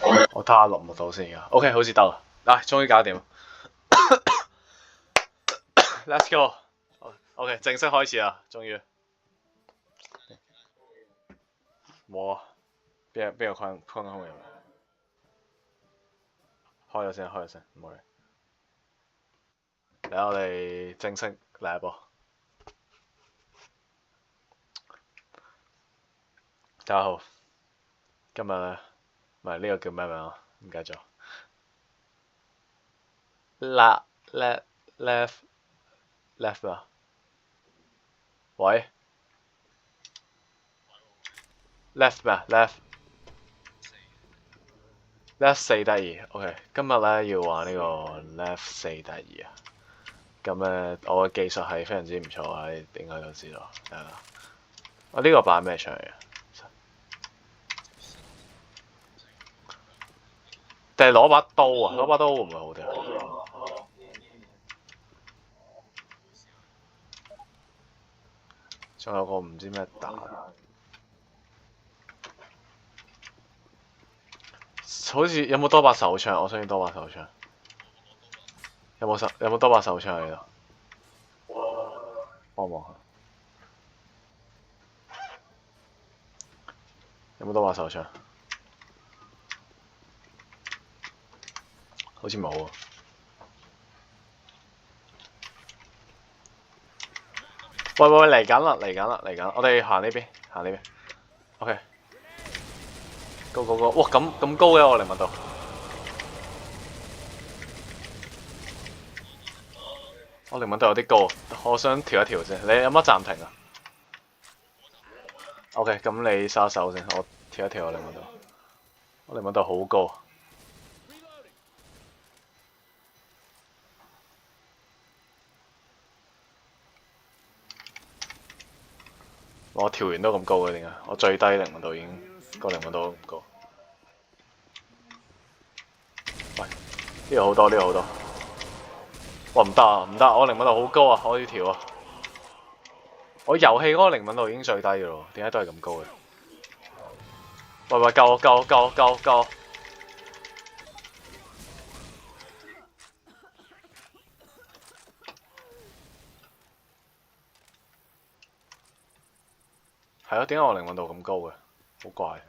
我睇下錄唔錄到先而家。OK， 好似得啦。嗱，終於搞掂。Let's go。OK， 正式開始啦，終於。冇啊，邊個框空入？開咗先，唔好理。嚟我哋正式嚟一波。大家好，今日咧，唔係呢個叫咩名啊？唔記得咗。left 啊？喂 ？left 咩？left 4得2。OK， 今日咧要玩呢個 left 4得2啊。咁咧，我嘅技術係非常之唔錯啊，你應該都知道。係啦。我呢個擺咩出嚟啊？定係攞把刀啊？攞把刀會唔會好啲啊？仲有個唔知咩打，好似有冇多把手槍？我想要多把手槍。有冇多把手槍喺度？幫我望下。有冇多把手槍？好似冇啊。喂，嚟緊啦！我哋行呢邊。OK。高！哇，咁高嘅我靈敏度。我靈敏度有啲高，我想調一調先。你有乜暫停啊 ？OK， 咁你收一手先，我調一調我靈敏度。我靈敏度好高。我調完都咁高嘅點解？我最低靈敏度已經個靈敏度都咁高。喂，呢度好多。哇，唔得！我靈敏度好高啊，我要調啊！我遊戲嗰個靈敏度已經最低嘅咯，點解都係咁高嘅？喂，救！係啊，點解我靈敏度咁高嘅？好怪。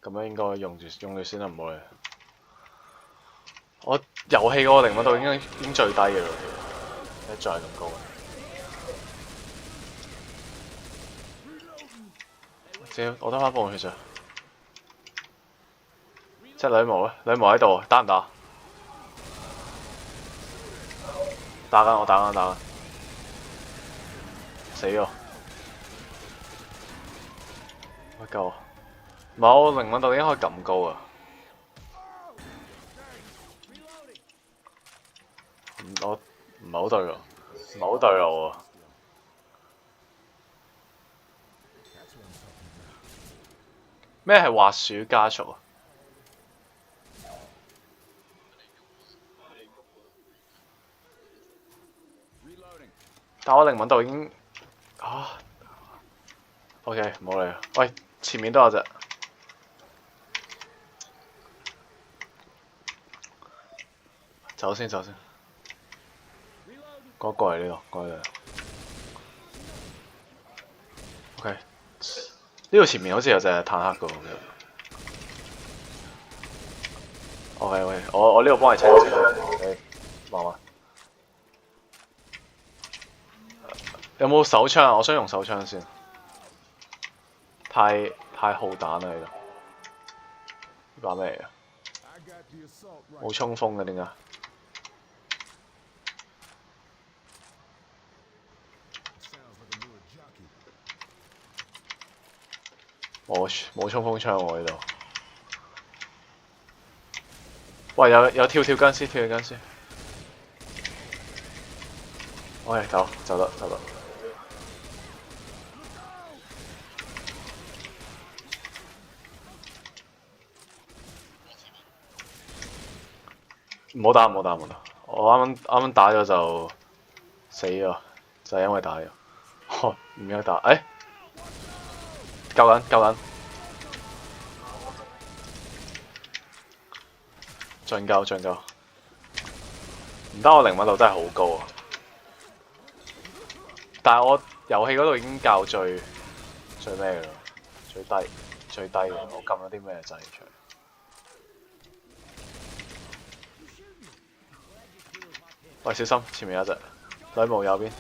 咁樣應該用住先啦，唔好理。我遊戲嗰個靈敏度已經最低嘅咯，其實，再係咁高。我得翻半血咋？即係女巫咧，女巫喺度，打唔打？我打緊。死咗！喂，救我！唔係，我靈敏度已經可以咁高啊！我唔係好對路啊！咩係滑鼠加速啊？但我靈敏度已經OK， 唔好理啦。喂，前面都有隻。走先。過嚟呢度。OK， 呢度前面好似有隻坦克嘅喎。OK， 我呢度幫你清先。你慢慢。有冇手槍啊？我想用手槍先。太耗彈啦呢度。呢把咩嚟㗎？冇衝鋒嘅點解？冇衝鋒槍喎呢度。喂，有跳筋絲。OK， 走得。唔唔好打唔好打唔好打！我啱啱打咗就死咗，就係因為打咗。唔應該打，救緊救緊，進救進救，唔得我靈敏度真係好高啊！但係我遊戲嗰度已經校最咩嘅啦，最低嘅，我撳咗啲咩掣出嚟？喂，小心前面有隻女巫右邊，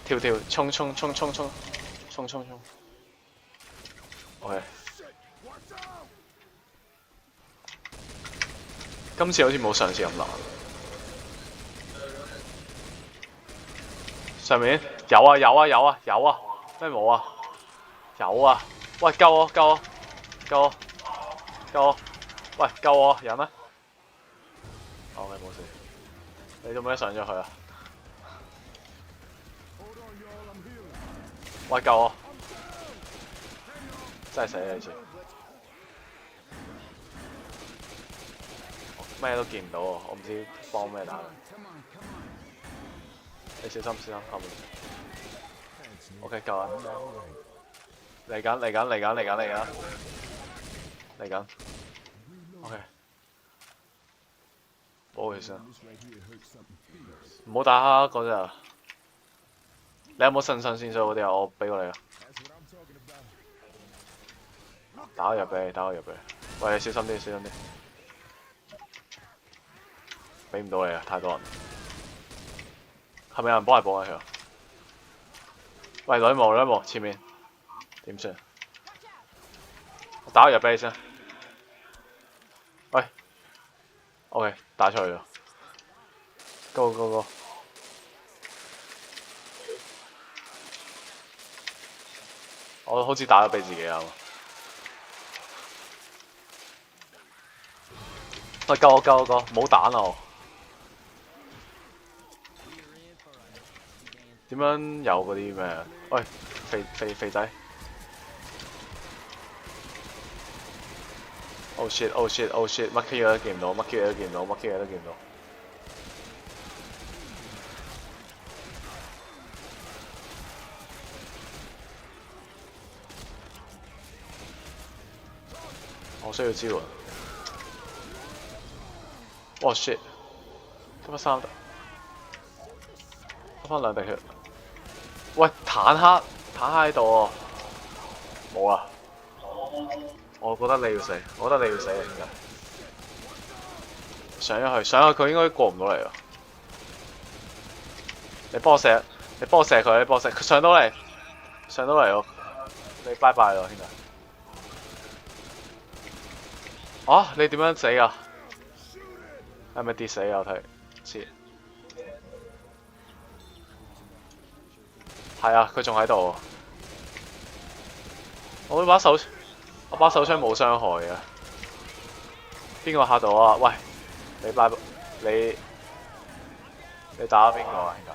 跳衝！OK， 今次好似冇上次咁難。上面有啊，咩冇啊？有啊！喂，救我！喂，救我！人呢 ？OK， 冇事。你做咩上咗去啊？喂，救我！真係死啦！呢次咩都見唔到喎，我唔知幫咩打。你小心後面。OK， 救啊！嚟緊。OK， 保佢先。唔好打嗰隻。你有冇腎上腺素嗰啲啊？我俾過你啊。打個入俾你。喂，你小心啲。俾唔到你啊！太多人。係咪有人幫你補佢啊？喂，女巫，前面點算？我打個入俾你先。喂 ，OK， 打出去咗。Go！ 我好似打咗俾自己啊！喂，救我！冇彈啊我！點樣有嗰啲咩？喂，肥仔 ！Oh shit！ 乜 Q 嘢都見唔到！我需要支援。哇 shit！ 得翻3滴，得翻2滴血。喂，坦克喺度喎，冇啊！我覺得你要死啊，兄弟！上咗去佢應該過唔到嚟啊！你幫我射佢，佢上到嚟喎！你拜拜咯，兄弟！啊！你點樣死啊？係咪跌死啊？我睇，切！係啊，佢仲喺度。我把手槍冇傷害嘅。邊個嚇到啊？喂，你打邊個啊？兄弟？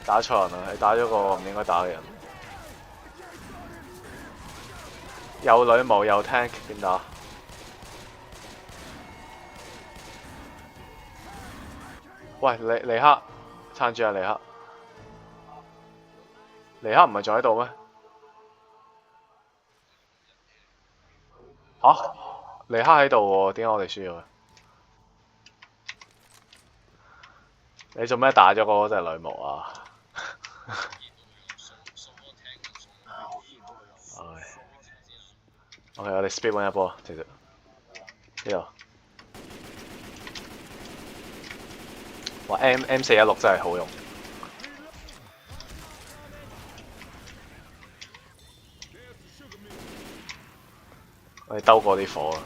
打錯人啊！你打咗個唔應該打嘅人。有女巫有 tank 點打？喂，尼克撐住啊！尼克唔係仲喺度咩？尼克喺度喎，點解我哋輸咗嘅？你做咩打咗嗰隻女巫啊？OK， 我哋 speed 揾一波，其實呢度。哇 M416 真係好用。我哋兜過啲火啊！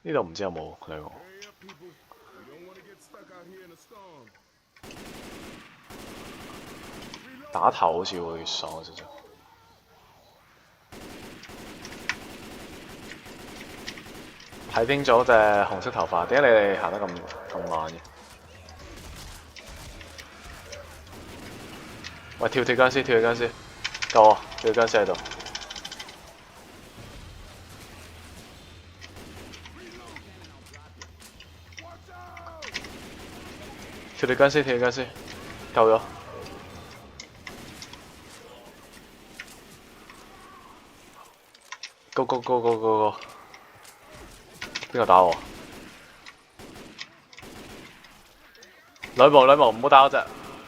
呢度唔知有冇女巫。打頭好似會爽少少。睇清咗隻紅色頭髮，點解你哋行得咁慢嘅？喂，跳僵屍，救我！跳僵屍喺度。條條筋先，條條筋先，夠咗。Go go go go go go！ 邊個打我？女巫唔好打嗰隻，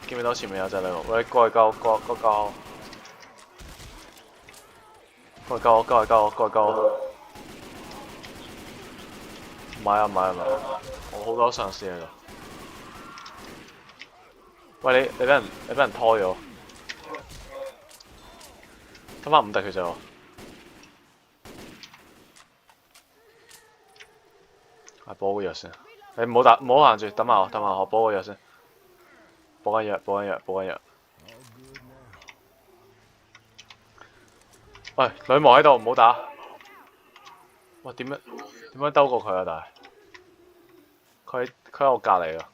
見唔見到前面有隻女巫？喂，過嚟救我！過嚟救我！唔係啊！我好多上司喺度。喂，你俾人拖咗，得返5滴血咋？補個藥先，你唔好行住，等下我補個藥先，補緊藥。喂，女巫喺度，唔好打。哇，點樣兜過佢啊？但係佢喺我隔離啊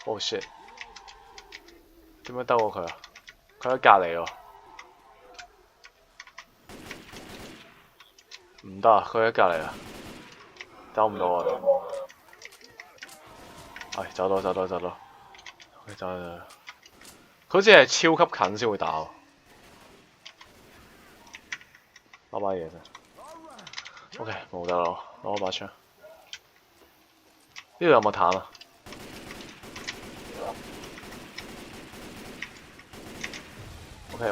！Oh shit！ 點樣兜過佢啊？佢喺隔離喎。唔得啊！佢喺隔離啊！走唔到啊！唉，走到。佢好似係超級近先會打喎。攞把嘢先。OK， 冇得攞把槍。呢度有冇彈啊？OK。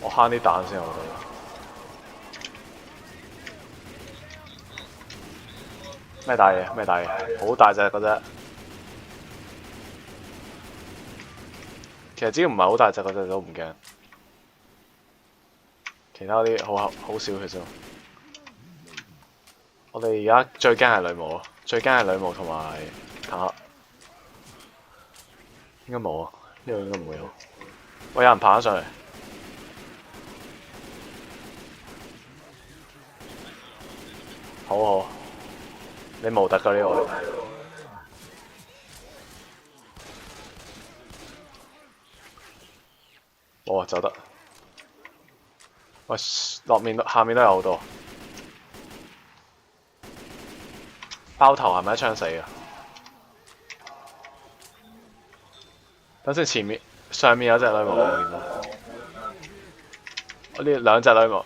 我慳啲彈先，我覺得。咩大嘢？好大隻嗰隻。其實只要唔係好大隻嗰隻都唔驚。其他啲好少嘅啫。我哋而家最驚係女巫啊！同埋坦克。應該冇啊，呢度應該唔會有。喂，有人爬咗上嚟。好，你無敵㗎呢個。哦，走得。喂，下面都有好多。包頭係咪一槍死啊？等先，上面有隻女巫，我見到。我呢兩隻女巫，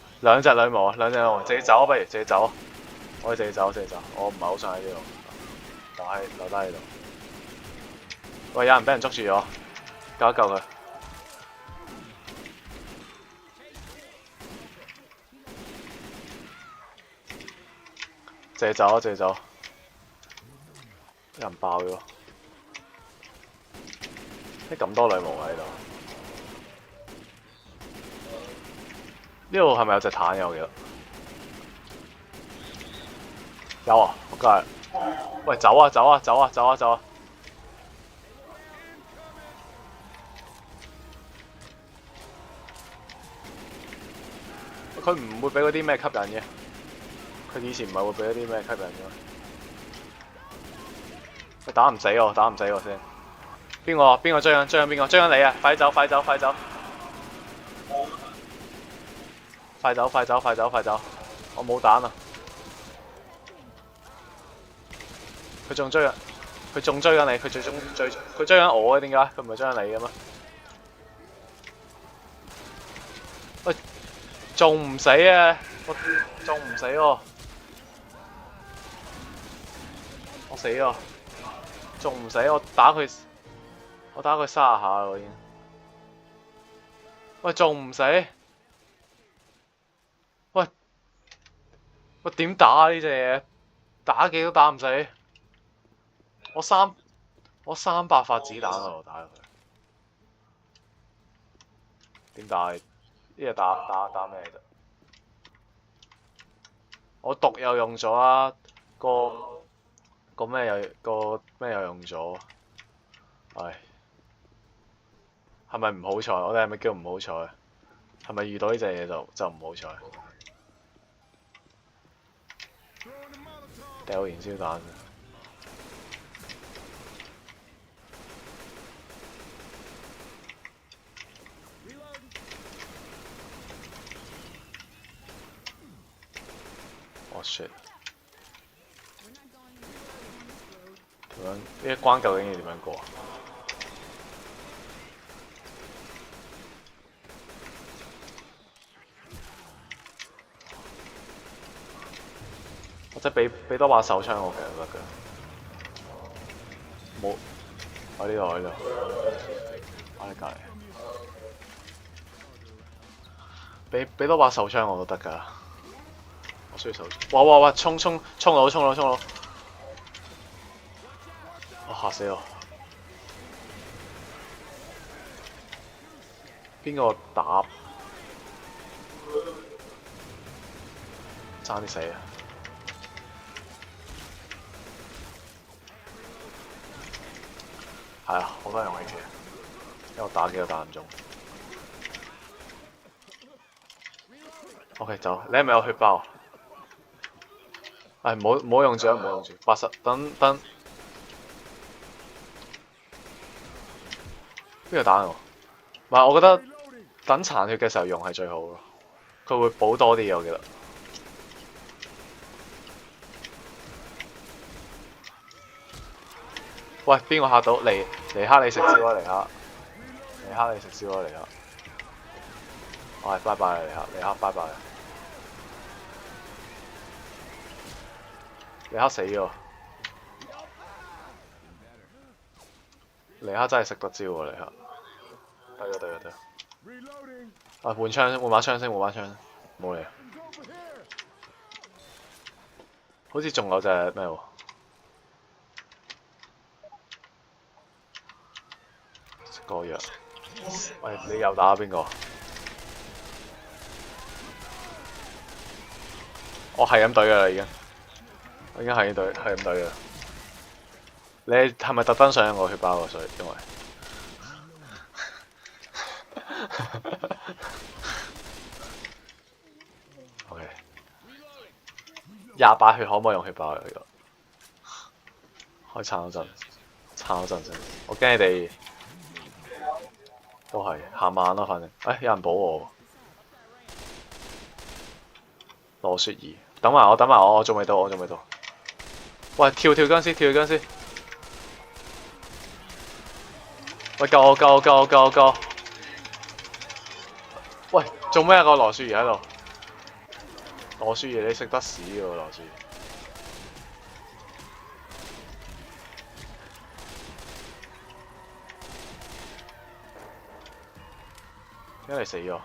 自己走不如自己走。我哋自己走，我唔係好想喺呢度，留低喺度。喂，有人俾人捉住咗，救一救佢。自己走。有人爆咗。咁多女巫喺度。呢度係咪有隻坦嘅？我記得。有啊，仆街！喂，走啊！佢唔會俾嗰啲咩吸引嘅，佢以前唔係會俾嗰啲咩吸引嘅。佢打唔死我先。邊個追緊邊個？追緊你啊！快走！快走！我冇彈啊！佢仲追緊你，佢追緊我啊？點解？佢唔係追緊你嘅咩？喂，仲唔死啊？我死喎！仲唔死？我打佢30下喎已經。喂，仲唔死？喂，點打啊呢隻嘢？打幾都打唔死。我300發子彈喺度打佢。點打？呢隻打咩啫？我毒又用咗啊，個咩又用咗？唉，係咪唔好彩？我哋係咪叫唔好彩？係咪遇到呢隻嘢就唔好彩？掉燃燒彈。Oh shit！ 點樣呢一關究竟要點樣過？或者俾多把手槍我其實得㗎。冇，喺呢度喺度，喺你隔離。俾多把手槍我都得㗎。我需要手槍。哇！衝佬！我嚇死我！邊個打？爭啲死啊！係啊，好多人用 AK，因為我打機都打唔中。OK， 走。你係咪有血包？唔好用住，唔好用住。80，等。邊個打我？唔係，我覺得等殘血嘅時候用係最好咯。佢會補多啲嘢，我記得。喂，邊個嚇到？尼克你食蕉啊！尼克你食蕉啊！尼克。喂，拜拜啦！尼克拜拜。尼克死咗。尼克真係食得蕉喎！尼克。得。換把槍先，冇嚟。好似仲有隻咩喎？食個藥。喂，你又打邊個？我係咁懟㗎啦，已經。我已經係咁懟㗎。你係咪特登想我血包啊？所以因為OK 28血可唔可以用血包啊？呢個可以撐嗰陣先。我驚你哋都係行慢咯，反正。有人保我。羅雪兒，等埋我，我仲未到。喂，跳僵屍！喂，救我！喂，做咩啊？個羅雪兒喺度。羅雪兒，你食得屎喎，羅雪兒。點解你死咗？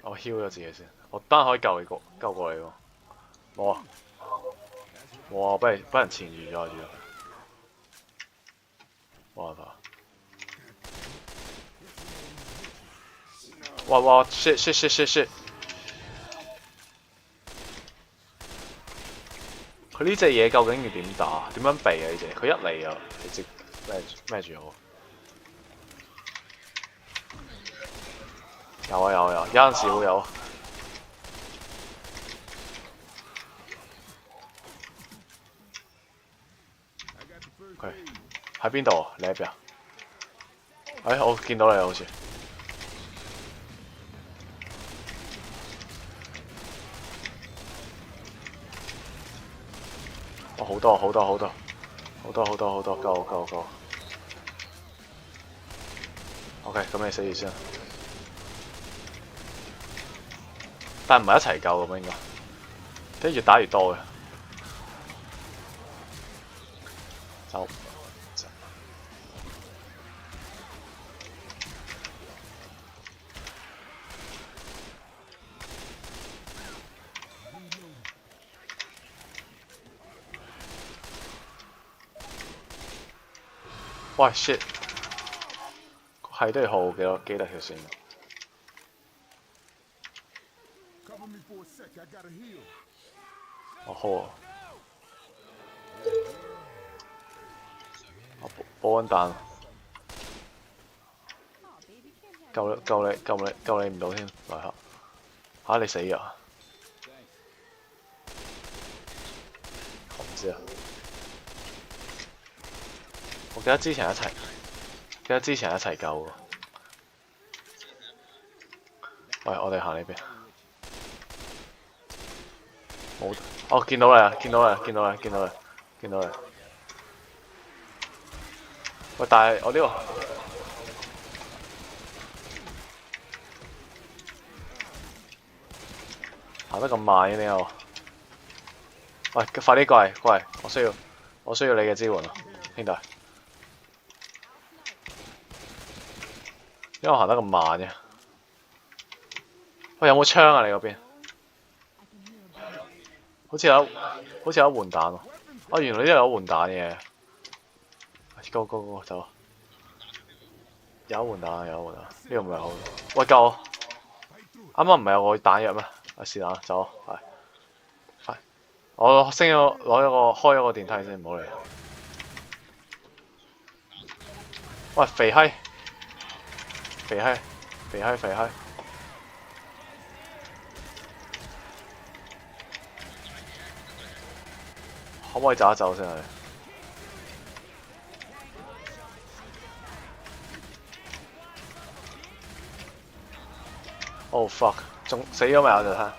我 heal 咗自己先，我單可以救過你喎。冇啊！哇！俾人纏住咗，冇辦法。哇 shit！ 佢呢隻嘢究竟要點打？點樣避啊？呢隻佢一嚟啊，直接孭住我。有啊，有陣時會有。佢喺邊度啊？你喺邊啊？我見到你好似。好多，夠。OK， 咁你死住先。但唔係一齊救咁應該，即係越打越多嘅。走。喂 shit！ 係都要耗幾多條線？我耗啊！我補緊彈，救你唔到添，來客嚇你死啊！我唔知啊。我記得之前一齊救喎。喂，我哋行呢邊。冇，哦，見到你啊！見到你。喂，但係我呢個行得咁慢嘅點解？喂，快啲過嚟！我需要你嘅支援啊，兄弟。因為我行得咁慢嘅。喂，有冇槍啊？你嗰邊？好似有換彈喎。哦，原來呢度有換彈嘅。Go 走。有換彈。呢個唔係好。喂，救我！啱啱唔係有個彈藥咩？是但，走，快！我開咗個電梯先，唔好嚟。喂，肥閪！可唔可以走一走先啊？Oh fuck！仲死咗未啊？就睇。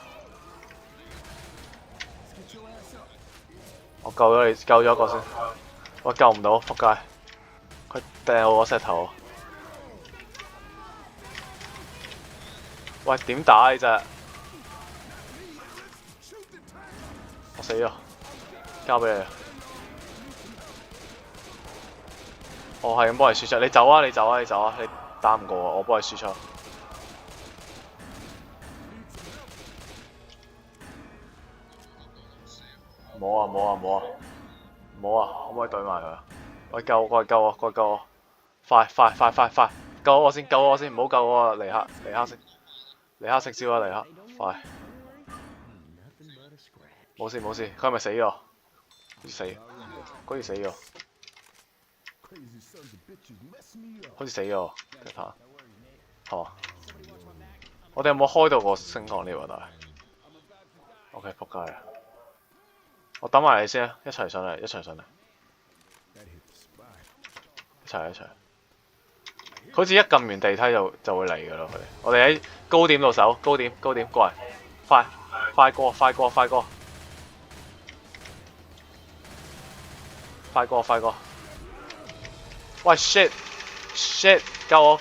我救咗一個先。我救唔到，仆街！佢掟我個石頭。喂，點打呢隻？我死咗，交俾你。我係咁幫你輸出，你走啊！你打唔過我幫你輸出。冇啊！可唔可以對埋佢啊？喂，過嚟救我！快！救我先，唔好救我啊！尼克食蕉啊！尼克，快！冇事，佢係咪死咗？好似死咗。睇下。我哋有冇開到個升降 lift 啊？但係 ，OK， 仆街啊！我等埋你先啊，一齊上嚟。一齊。好似一撳完地梯就會嚟㗎啦，佢哋。我哋喺高點度守，高點過嚟，快過！喂 shit！ 救我！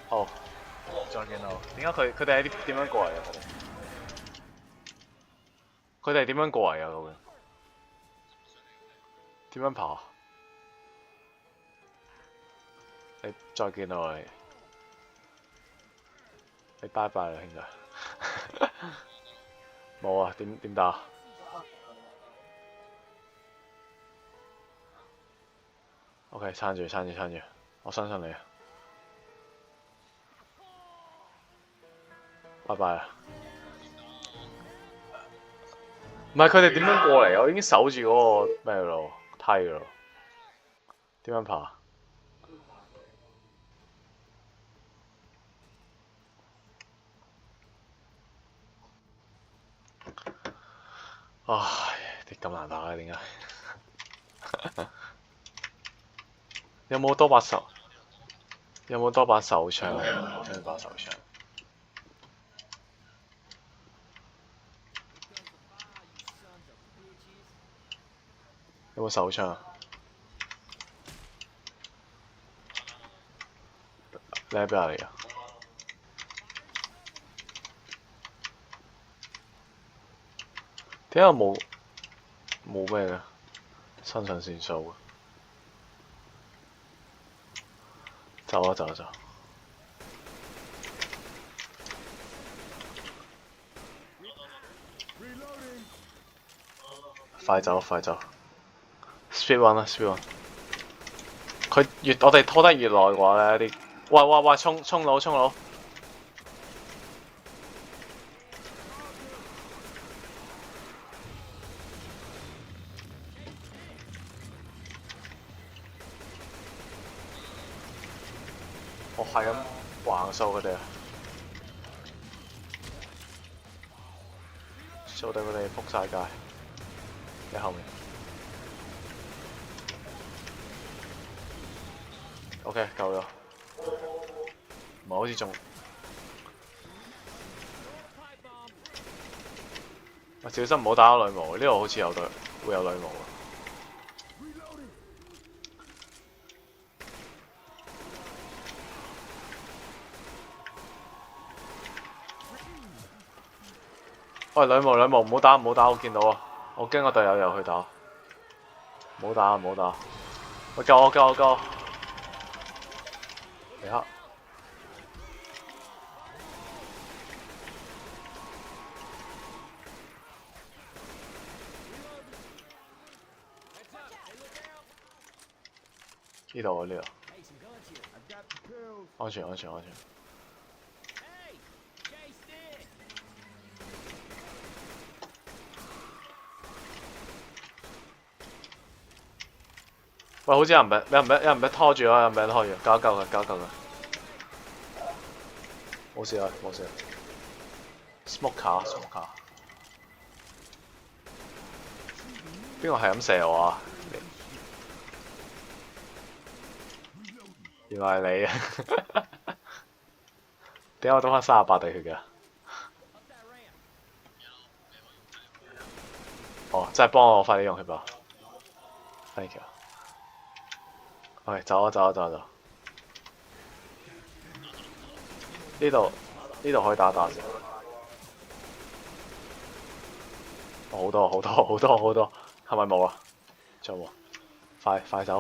好，再見到。點解佢哋係點樣過嚟啊？佢哋係點樣過嚟啊？究竟點樣爬？你再見到你拜拜啦，兄弟。冇啊，點打？OK， 撐住，我相信你啊！拜拜啊！唔係佢哋點樣過嚟？我已經守住嗰個咩咯梯咯。點樣爬？唉，你咁難打嘅點解？有冇多把手槍？有把手槍。有冇手槍啊？你喺邊嚟㗎？點解我冇咩嘅？腎上腺素啊！走！快走 ！Speed one 啦 ，Speed one。我哋拖得越耐嘅話咧，啲喂，衝佬！我係咁橫掃佢哋啊！掃到佢哋仆晒街，喺後面。OK 夠咗，唔係好似中。小心唔好打到女巫，呢度好似有隊會有女巫。喂，女巫唔好打唔好打，我見到啊，我驚我隊友又去打。唔好打唔好打，喂救我救我救我！嚟黑。呢度啊呢度，安全安全安全。喂，好似有人俾拖住啊，有人俾拖住，救一救佢，救一救佢。冇事啊，冇事啊。smoker。邊個係咁射我啊？原來係你啊！點解我得返38滴血嘅？哦，真係幫我快啲用血吧 ！Thank you。OK， 走啊走啊走啊走！呢度可以打先。好多，係咪冇啊？仲有冇？快走！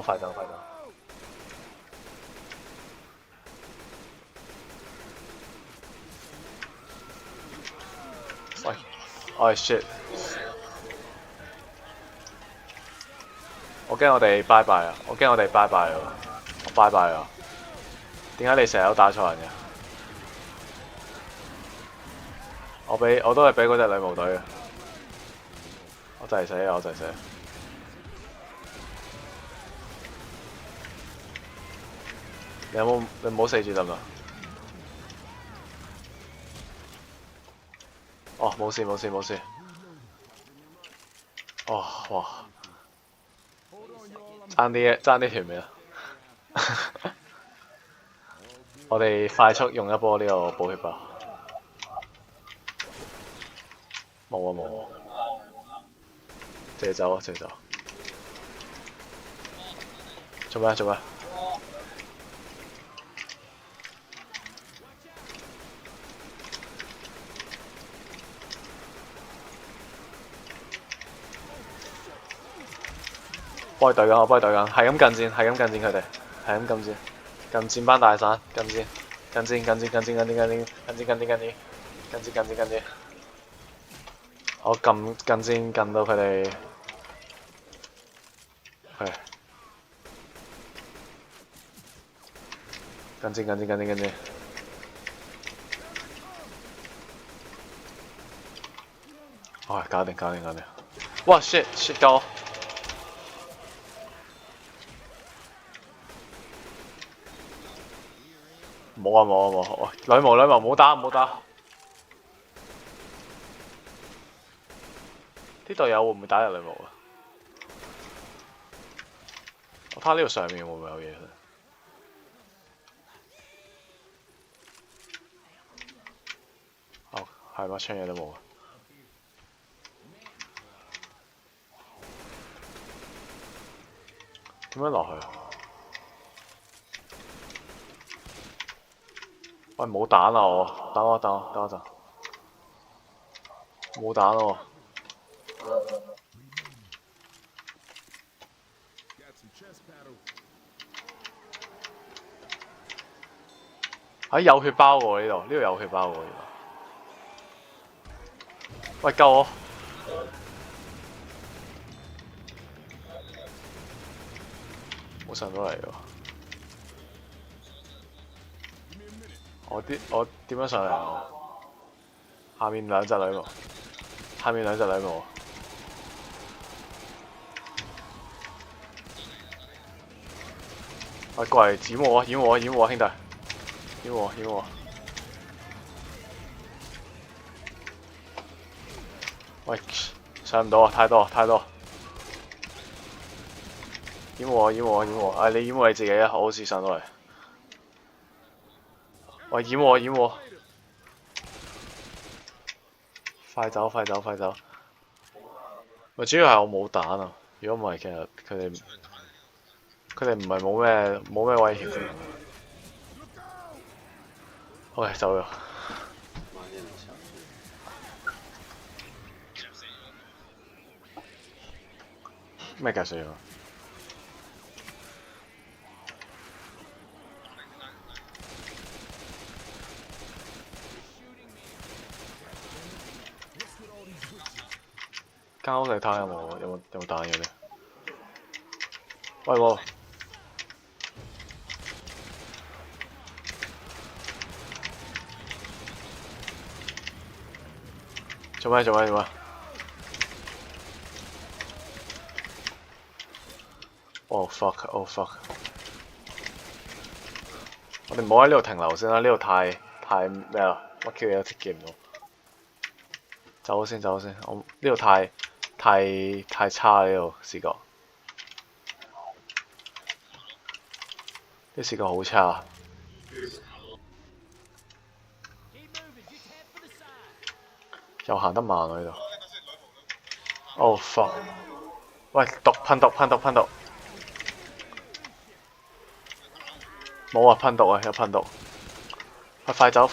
喂，shit！我驚我哋拜拜啊！我拜拜啊！點解你成日都打錯人嘅？我都係俾嗰隻女巫隊嘅。我就係死！你唔好死住得嘛？哦，冇事。哦，哇！爭啲條命啊！我哋快速用一波呢個補血吧。冇啊！借走！做咩？幫佢對緊，係咁近戰佢哋，近戰班大散，近戰，我近戰近到佢哋，係，近戰，搞掂，哇 shit 救我！冇啊！女巫唔好打！啲隊友會唔會打入女巫啊？我睇下呢度上面會唔會有嘢？哦，係嘛，槍嘢都冇啊！點樣落去？喂，冇彈啊我！等我陣。冇彈咯喎！有血包喎呢度有血包喎。喂，救我！冇上到嚟喎。我點樣上嚟啊？下面兩隻女巫。喂，過嚟掩護我，兄弟！掩護我！喂，上唔到啊！太多！掩護我！你掩護你自己啊！我好似上到嚟。喂，掩我掩我！快走快走快走！咪主要係我冇彈啊！如果唔係，其實佢哋唔係冇咩威脅。OK，走咗。咩夾死咗？間屋嚟睇下有冇彈嘅咧？喂喎！做咩？Oh fuck！Oh fuck！我哋唔好喺呢度停留先啦，呢度太咩啦，乜 Q 嘢都見唔到。走先，我呢度太差啦，呢度視覺，啲視覺好差。又行得慢喎呢度。Oh fuck！喂，噴毒！冇啊，噴毒啊，有噴毒！快走！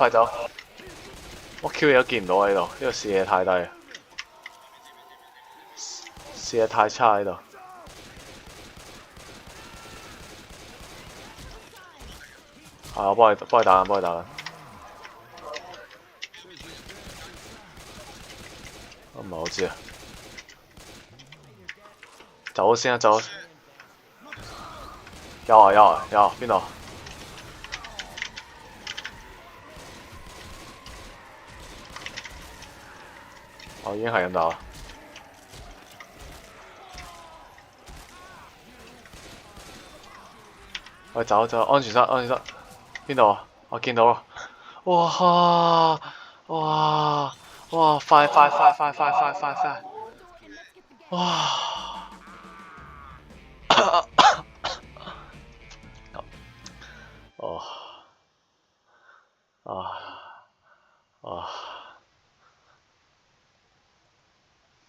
我 Q 嘢都見唔到喺度，呢個視野太低，視野太差喺度。我幫你打緊。我唔係好知啊。走先啊！有啊！邊度？我已經係咁打啦。喂，走！安全室。邊度啊？我見到啦。哇！快！哇！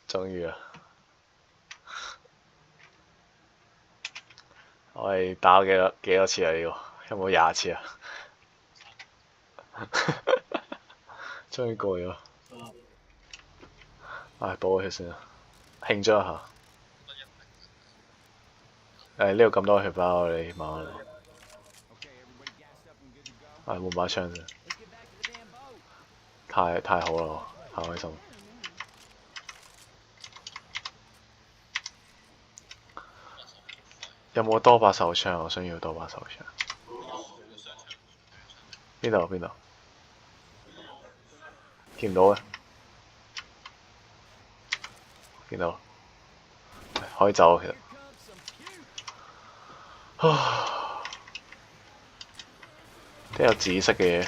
終於啊！我哋打咗幾多次啊？呢個有冇20次啊？終於過咗。唉，補個血先啦，慶祝一下。呢度咁多血包，你慢慢嚟。換把槍先。太好啦，太開心。有冇多把手槍？我想要多把手槍。邊度？見唔到嘅。見到。可以走其實。都有紫色嘅嘢。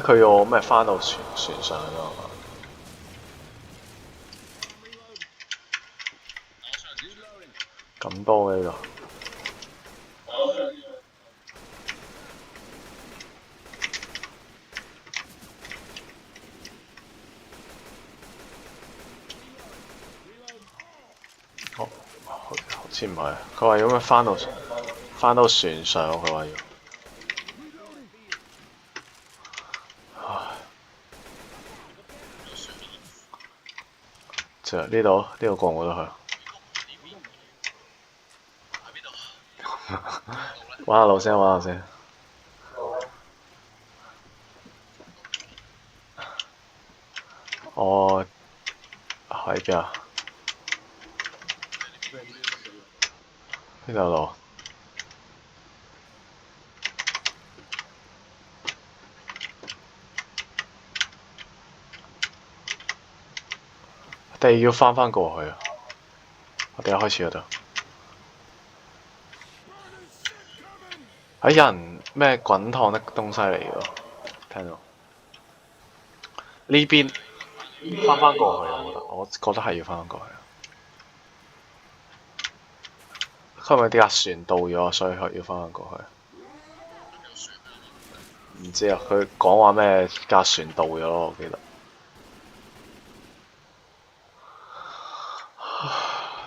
佢要我咩返到船上啊嘛？咁多嘅呢度。好似唔係，佢話要咩返到船上，佢話要。呢度過我都去。揾下路先。我喺邊啊？邊度路？我哋要翻過去啊！我哋一開始嗰度。有人咩滾燙的東西嚟㗎？聽到呢邊翻過去啊！我覺得係要翻過去。佢係咪啲架船到咗，所以要翻過去？唔知啊，佢講話咩架船到咗咯，我記得。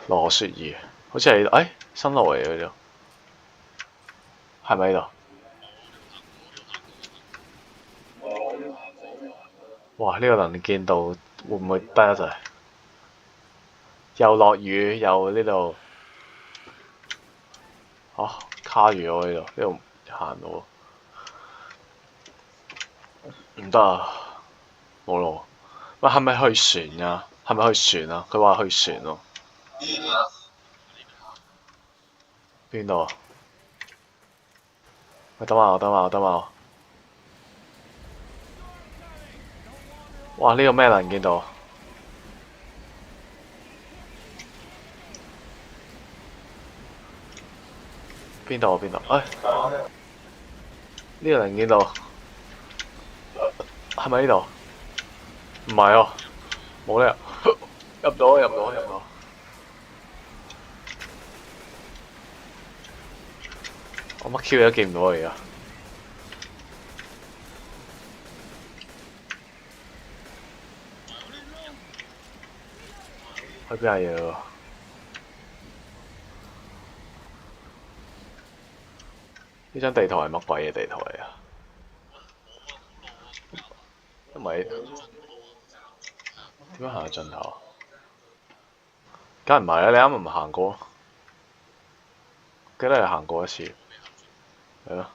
羅雪兒，好似係新路嚟嘅呢度，係咪呢度？哇！呢、個能見度會唔會低一滯？又落雨又呢度，卡住咗呢度，呢度行到，唔得啊！冇路。喂，係咪去船啊？係咪去船啊？佢話去船喎。邊度啊？喂，等下我。哇！呢、個咩能見度？邊度？呢、個能見度係咪呢度？唔係喎，冇理由入到。我乜 Q 嘢都見唔到啊！而家去邊係嘢喎？呢張地圖係乜鬼嘅地圖嚟啊？因為點樣行去盡頭？梗係唔係啦！你啱啱唔行過？記得你行過一次，係咯。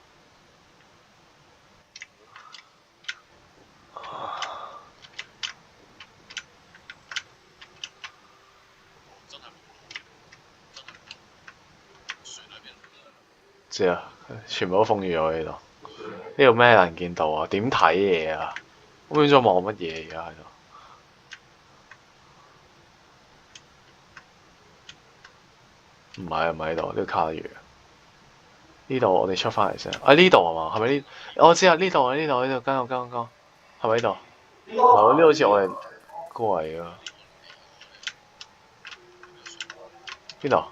知啊，全部都封住咗呢度。呢度咩能見度啊？點睇嘢啊？我唔知望乜嘢而家喺度。唔係呢度，呢度卡住。呢度我哋出翻嚟先。呢度係嘛？係咪呢？我知啊，呢度跟我，係咪呢度？呢度好似我哋個位啊。邊度？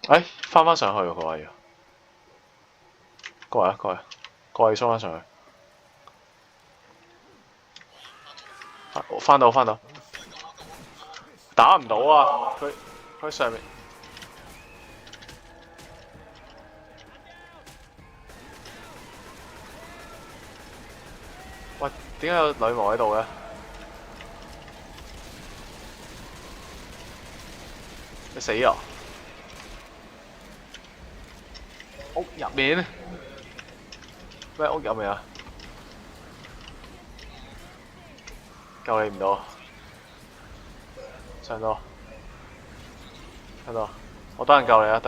翻上去喎，佢話要。過嚟，衝翻上去。翻到，打唔到啊！佢上面。喂，點解有女巫喺度嘅？你死啊！屋入面？咩屋入面啊？救你唔到。上到。我等陣救你啊！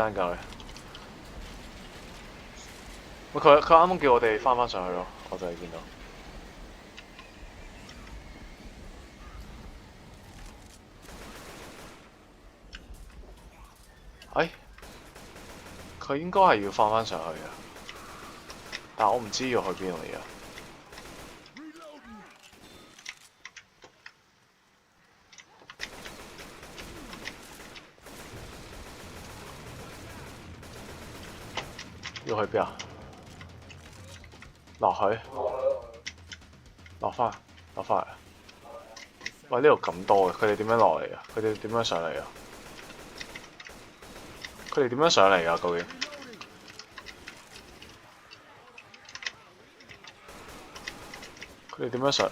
喂，佢啱啱叫我哋翻上去咯，我就係見到。佢應該係要翻上去嘅，但我唔知要去邊度而家。要去邊啊？落去，落翻嚟。喂，呢度咁多嘅，佢哋點樣落嚟啊？佢哋點樣上嚟啊？究竟？佢哋點樣上？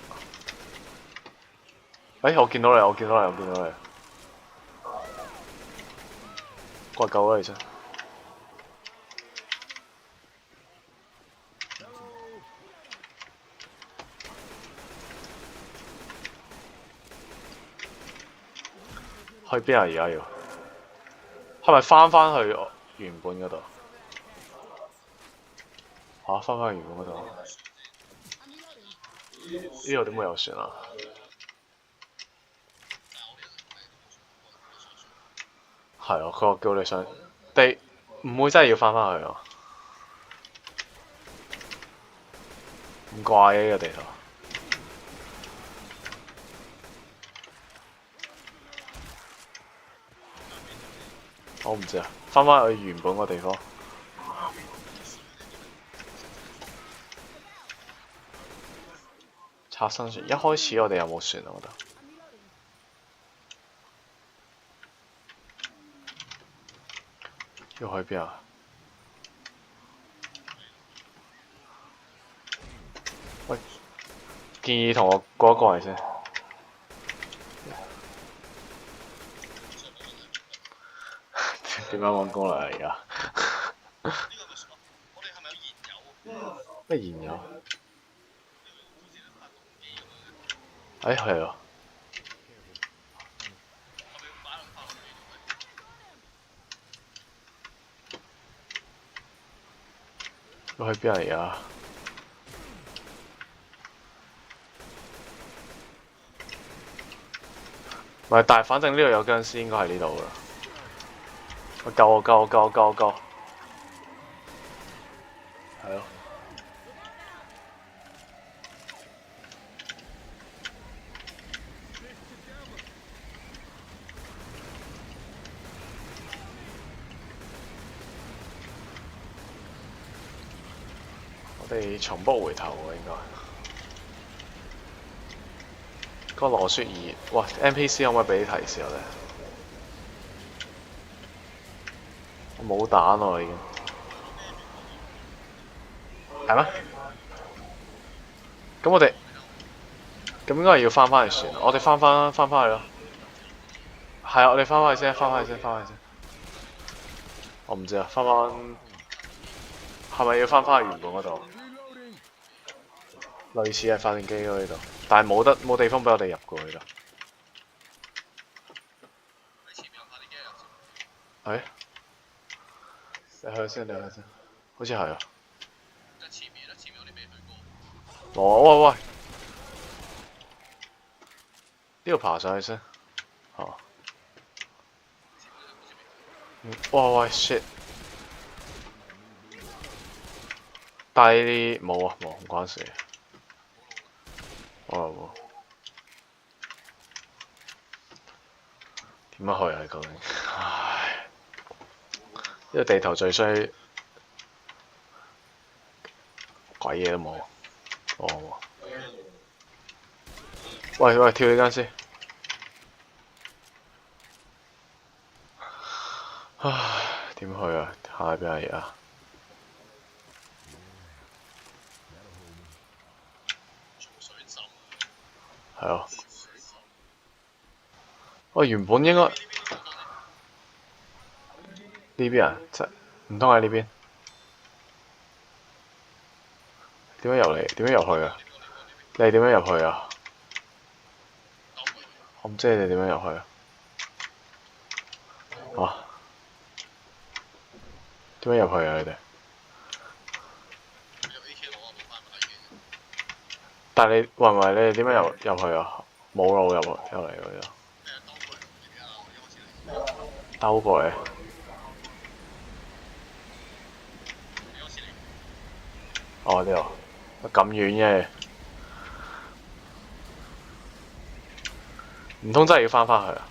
我見到你。過嚟救我你先。去邊啊？而家要係咪翻去原本嗰度？翻去原本嗰度。呢度點會有船啊？係啊，佢話叫你上地，唔會真係要翻去啊？咁怪嘅呢個地圖。我唔知啊，翻返去原本個地方。拆新船，一開始我哋有冇船啊？我覺得要去邊啊？喂，建議同我過一過嚟先。點樣揾攻略啊？而家咩燃油？係啊。要去邊啊？而家唔係，但係反正呢度有僵屍，應該係呢度㗎啦。救！係咯。我哋重播回頭喎，應該。個羅雪兒，哇 ！NPC 可唔可以俾啲提示我哋？我冇彈喎已經。係咩？咁我哋咁應該係要翻返去船，我哋翻返去咯。係啊，我哋翻返去先。我唔知啊，係咪要翻返去原本嗰度？類似係發電機咯呢度，但係冇地方俾我哋入過去啦。係？你去先，好似係啊。喂！呢度爬上去先。哦。喂 shit！ 但係冇啊，唔關事。冇。點樣去啊？究竟？唉，呢個地圖最衰，鬼嘢都冇。哦。喂，跳呢間先。唉，點去啊？下邊係啊？係咯。我原本應該呢邊啊，唔通喺呢邊？點樣入嚟？點樣入去啊？你係點樣入去啊？我唔知你哋點樣入去啊？啊？點樣入去啊？你哋？但係你哋點樣入去啊？冇路入嚟喎又。兜過嚟。哦，呢度咁遠嘅，唔通真係要翻返去啊？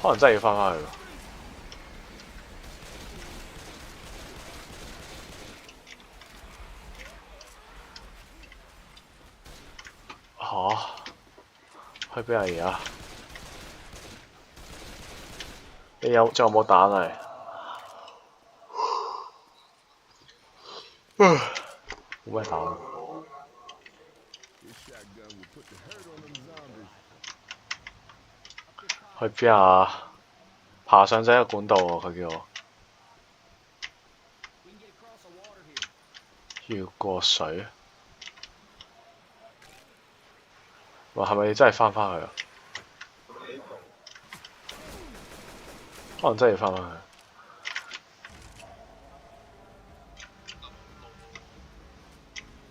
可能真係要翻返去喎。去邊啊而家？你仲有冇彈啊？冇咩彈。去邊啊？爬上咗一個管道喎，佢叫我。要過水。哇！係咪真係翻返去啊？可能真係要翻返去。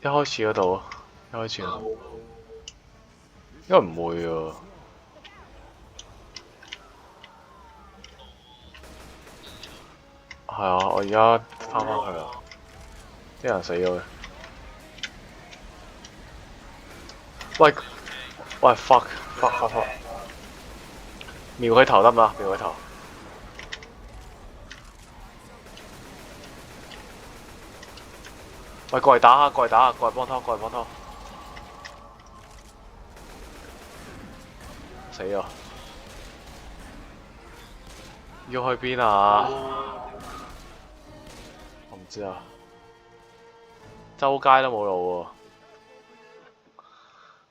一開始嗰度啊，應該唔會喎。係啊，我而家翻返去啦。啲人死咗嘅。喂喂 fuck， 瞄佢頭得唔得？瞄佢頭。喂，過嚟打下，過嚟打下，過嚟幫拖，過嚟幫拖。死咗！要去邊啊？我唔知啊。周街都冇路喎。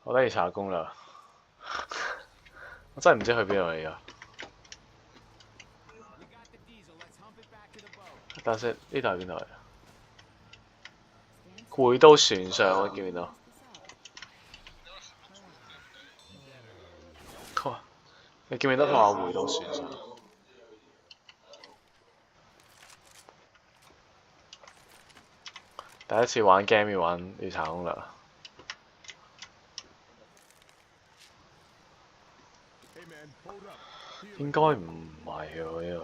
我都要查下攻略。我真係唔知去邊度嚟㗎。等先，呢度係邊度嚟？回到船上，我見唔見到？你見唔見得佢話回到船上？第一次玩 game 要查攻略。應該唔係喎呢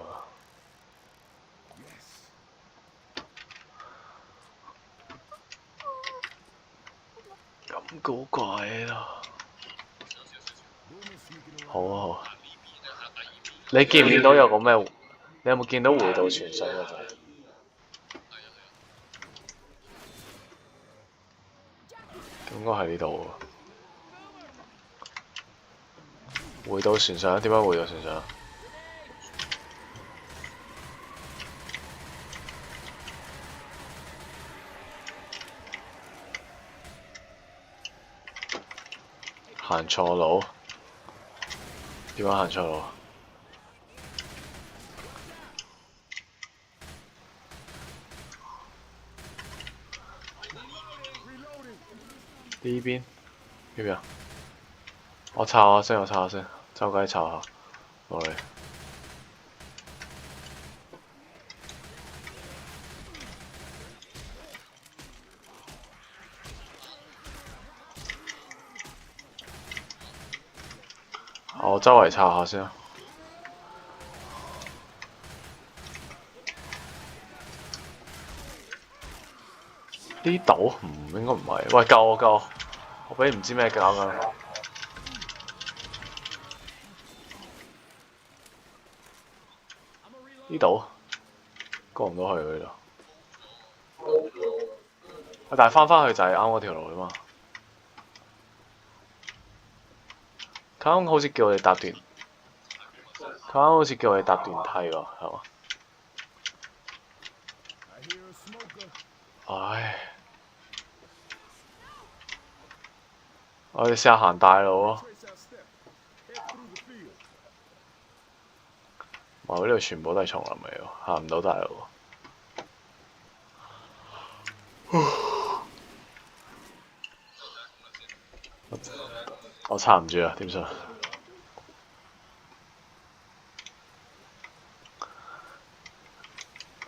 個。咁古怪咯。好啊好。你見唔見到有個咩？你有冇見到回到船上嗰陣？應該喺呢度喎。回到船上，點解回到船上？行錯路？點解行錯路？呢邊？邊邊啊？我抄下先，周街抄下落嚟。我周圍抄下先。呢度唔應該唔係。喂，救我！我俾唔知咩搞㗎。呢度過唔到去呢度。但係翻去就係啱嗰條路啊嘛。佢啱好似叫我哋搭電，佢啱好似叫我哋搭電梯喎，係嘛？唉，我哋試下行大路咯。哇！呢度全部都係叢林嚟喎，行唔到大路。我撐唔住啊！點算？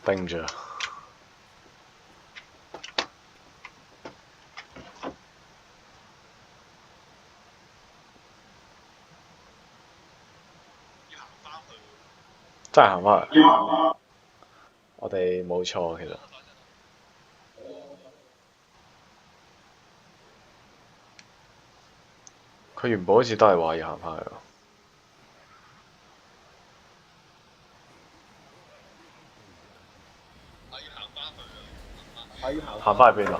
頂唔住啊！真係行返去。我哋冇錯，其實。佢原本好似都係話要行返去喎。行返去邊啊？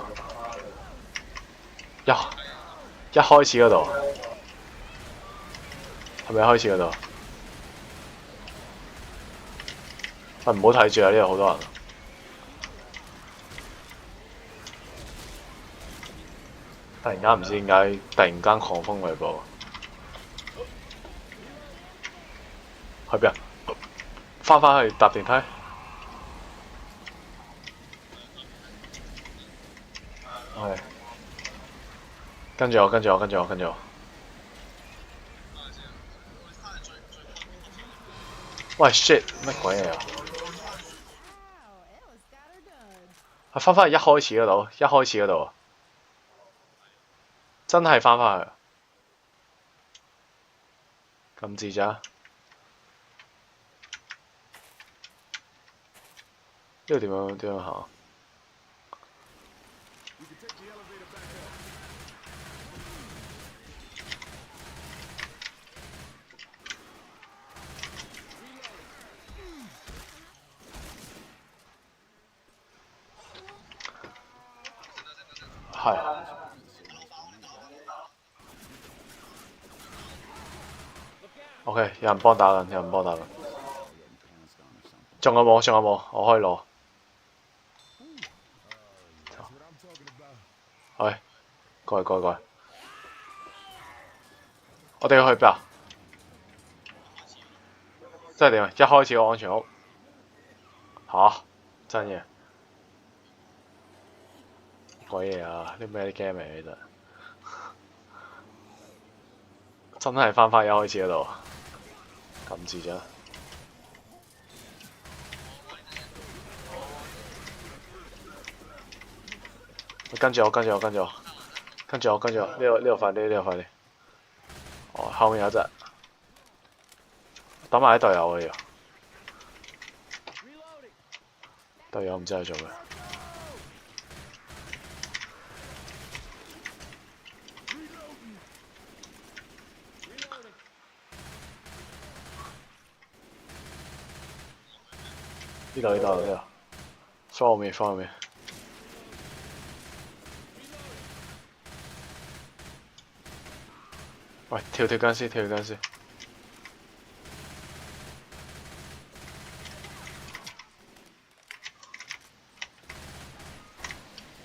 一開始嗰度，係咪一開始嗰度？唔好睇住啊！呢度好多人。突然間唔知點解，突然間狂風雷暴。去邊啊？翻去搭電梯。係。跟住我。喂 shit！ 乜鬼嘢啊？係翻去一開始嗰度。真係翻去。咁智咋？呢度點樣行？係。OK， 有人幫打緊，有人幫打緊。仲有冇？仲有冇？我可以攞。係，過嚟過嚟過嚟。我哋要去邊啊？即係點啊？一開始個安全屋吓？真嘅？鬼嘢啊！啲咩 game 嚟其實？真係翻返一開始嗰度，撳住咗。跟住我，跟住我，跟住我，跟住我，跟住我，呢度快啲，呢度快啲。哦，後面有隻，等埋啲隊友啊要。隊友唔知係做咩。呢度呢度呢度 ，follow me follow me。喂，跳僵屍，跳僵屍。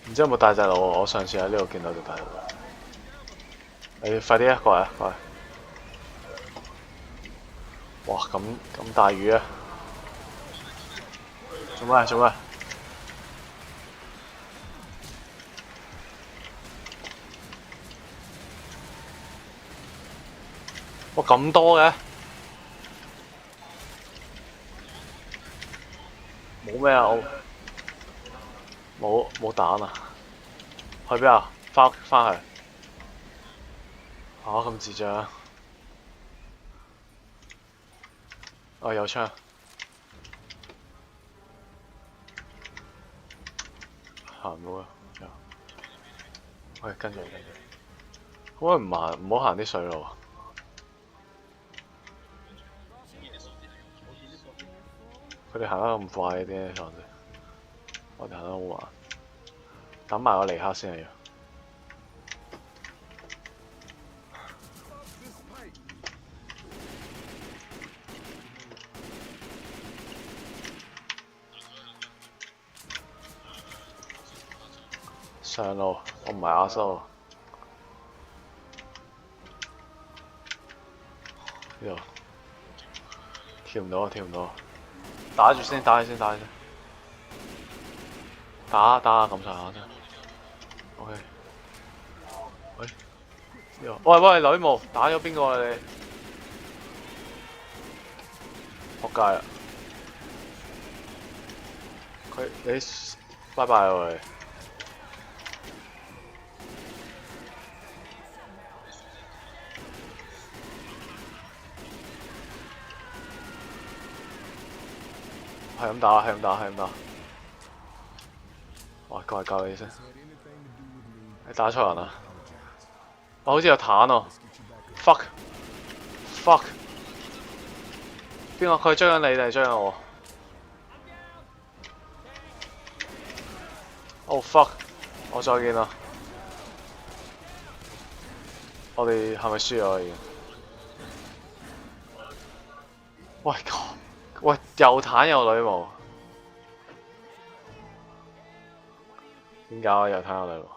唔知有冇大隻佬喎？我上次喺呢度見到隻大隻佬。你快啲啊，過嚟啊，過嚟！哇，咁大魚啊！做咩？做咩？哇，咁多嘅？冇咩啊？冇蛋啊！去邊啊？翻去。嚇咁智障！哦，有槍。行唔到啊！喂，跟住。可唔可以唔好行啲水路啊？佢哋行得咁快嘅啲上次，我哋行得好慢。等埋我離開先啊要。上路，我唔係阿蘇。呢度跳唔到啊！跳唔到啊！打住先，打住先，打住先。打咁上下先。OK。喂，呢度。喂，女巫打咗邊個啊你？仆街啦！你拜拜喎你。係咁打，係咁打，係咁打。哇，過嚟救你先。你打錯人啊！我好似有彈喎。fuck。邊個？佢追緊你定係追緊我？Oh fuck！我再見啦。我哋係咪輸咗已經？喂，又彈又女巫。點解啊？又彈又女巫？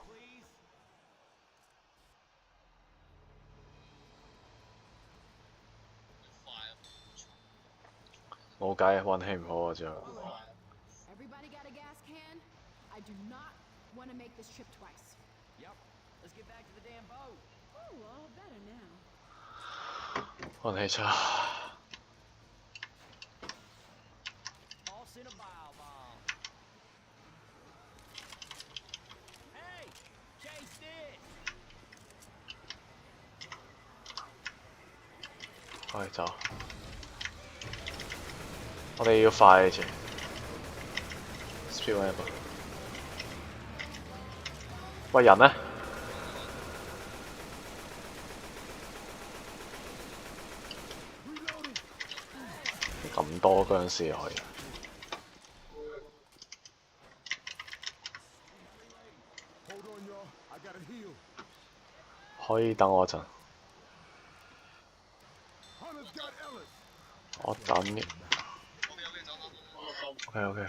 冇計啊，運氣唔好啊，最後。運氣差。快走！我哋要快住。Speed 1喂，人呢？咁多僵屍可以。可以等我一陣，我等嘅。OK。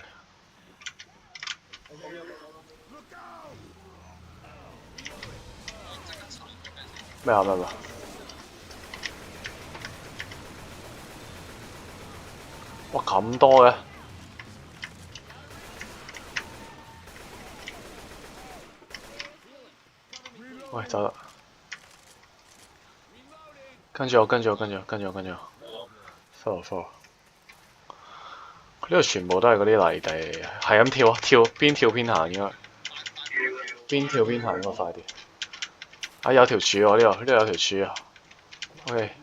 咩啊？哇咁多嘅！喂，走啦！跟住我。follow。呢度全部都係嗰啲泥地，係咁跳，邊跳邊行應該，邊跳邊行應該快啲。啊，有條柱喎，呢度有條柱啊。OK，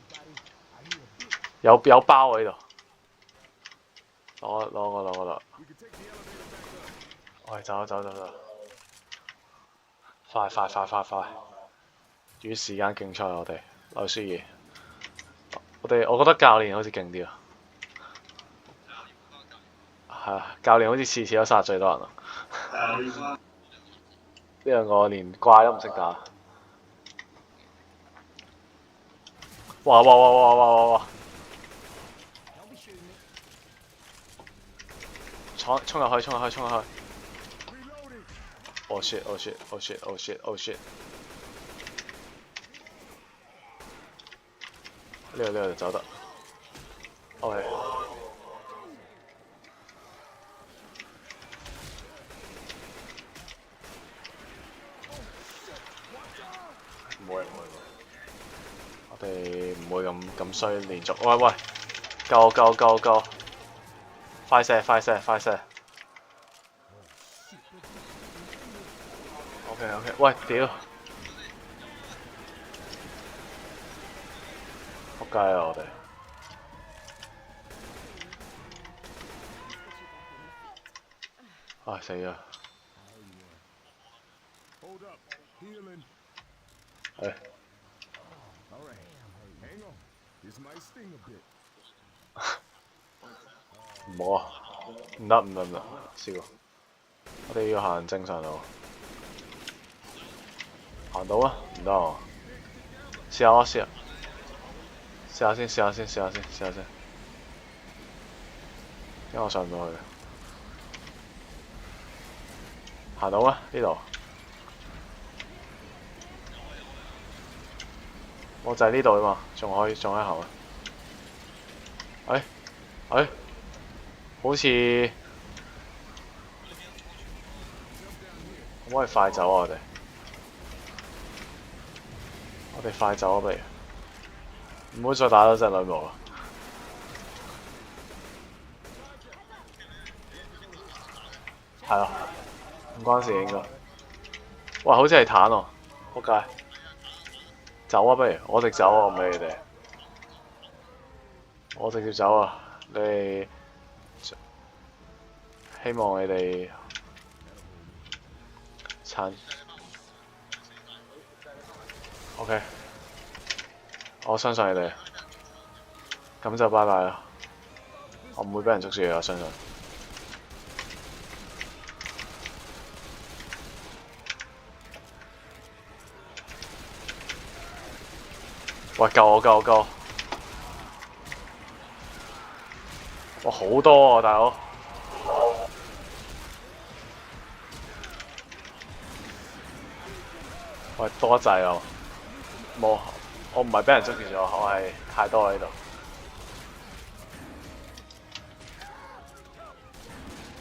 有包喺度，攞個啦。喂，走。快！與時間競賽我哋，劉書儀。我覺得教練好似勁啲啊。係啊，教練好似次都殺最多人啊。呢兩個連怪都唔識打。哇！衝入去！Oh shit！呢度就走得。OK。唔會。我哋唔會咁衰連續。喂！夠！快射！OK。喂，屌！仆街啊！我哋。唉，死啦！係。唔好啊！唔得，試過。我哋要行正常路。行到啊？唔得啊！試下先。因為我上唔到去。行到啊？呢度。我就係呢度啊嘛，仲可以行啊！好似可唔可以快走啊？我哋快走啊！不如唔好再打多隻女巫啦。係啊，唔關事應該。哇，好似係坦喎，仆街！走啊！不如我直走啊！我唔理你哋，我直接走啊！你哋希望你哋撐。OK， 我相信你哋，咁就拜拜啦！我唔會俾人捉住嘅，我相信。喂，救我！哇，好多啊，大佬！喂，多一滯啊！冇，我唔係俾人捉住咗，我係太多喺度。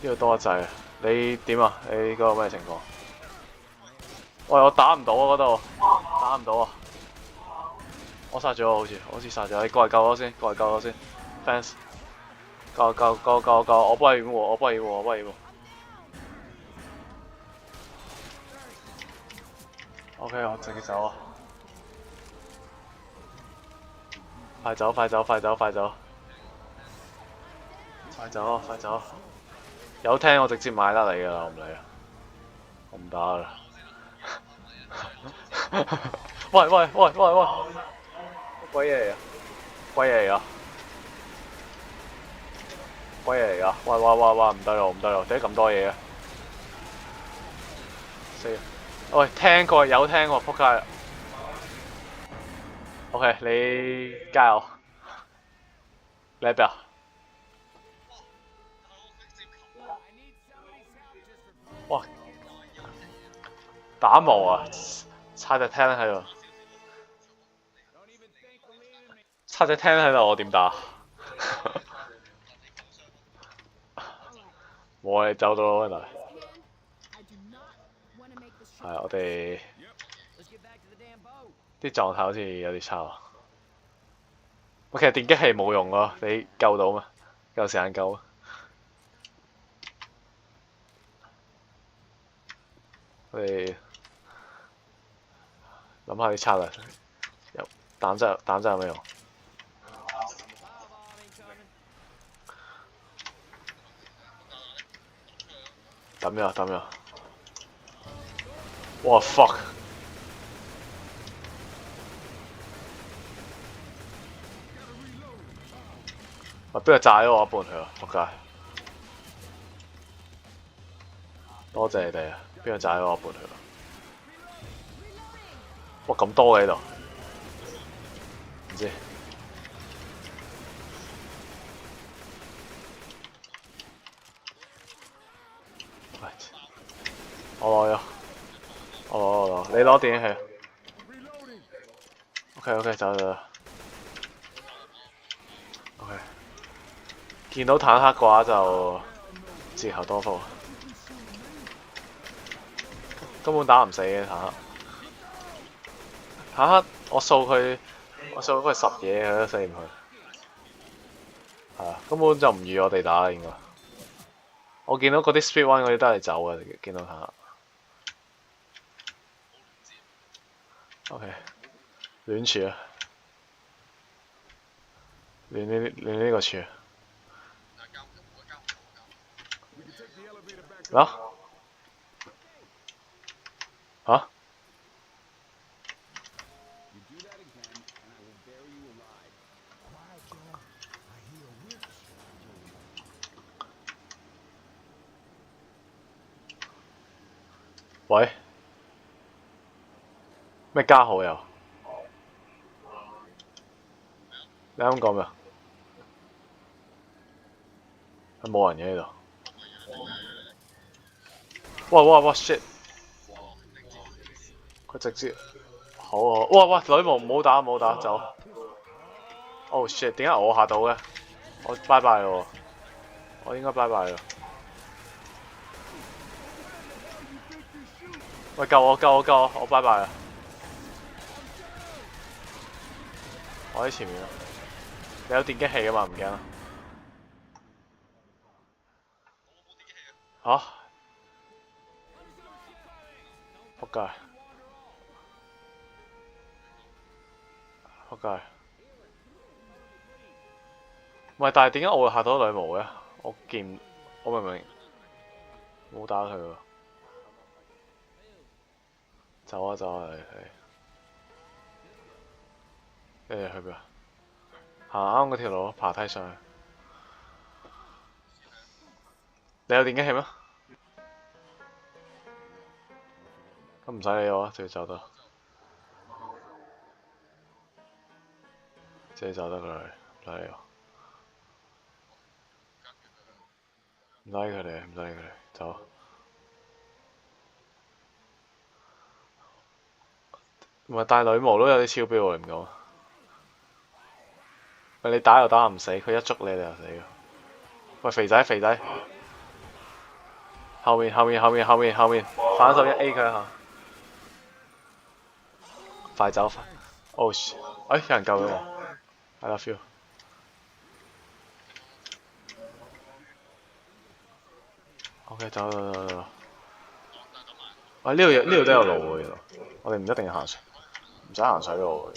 呢度多一滯啊！你點啊？你嗰個咩情況？喂，我打唔到啊！嗰度打唔到啊！我殺咗我好似殺咗，你過嚟救我先，Fans， 救！我幫你掩護。OK， 我直接走啊！快走！有聽我直接買得你㗎啦，我唔理啊，我唔打啦。喂！鬼嘢嚟㗎！喂！唔得咯！點解咁多嘢嘅？死！喂，有聽喎，仆街！ OK，你加油。你喺邊啊？哇！打毛啊！差隻聽喺度，差隻聽喺度，我點打？冇你走到咯，但係係我哋啲狀態好似有啲差。我其實電擊器冇用咯，你救到咩？夠時間救啊！我哋諗下啲策略。有彈質有咩用？抌咗。哇 fuck！邊個炸咗我一半佢啊？仆街！多謝你哋啊！邊個炸咗我一半佢啊？哇咁多嘅喺度，唔知。我攞咗，我攞，你攞電擊器。OK， 走。OK， 見到坦克嘅話就自求多福。根本打唔死嘅坦克。坦克我掃佢10嘢佢都死唔去。係啊，根本就唔預我哋打啦應該。我見到嗰啲 speed one 嗰啲都係走嘅，見到坦克。OK， 亂處啊！亂呢個處啊！嚇？喂？咩加好友？你啱講咩啊？冇人嘅呢度。哇 shit！ 佢直接好。哇女巫唔好打走。Oh shit！ 點解我嚇到嘅？我拜拜咯喎！我應該拜拜咯。喂救我！我拜拜啦！我喺前面啊！你有電擊器㗎嘛？唔驚啊！嚇！仆街！唔係，但係點解我會嚇到女巫嘅？我明明冇打佢喎。走啊你哋去邊啊？行啱嗰條路，爬梯上去。你有電擊器咩？咁唔使理我，直接走得。直接走得佢啦，唔使理我。唔使佢哋，走。唔係，但係女巫都有啲超標喎，你唔講？喂，你打又打唔死，佢一捉你就死㗎。喂，肥仔，後面，反手一 A 佢一下。快走！Oh shit！ 有人救咗我。I love you。OK， 走。喂，呢度都有路喎，原來。我哋唔一定要行水，唔使行水路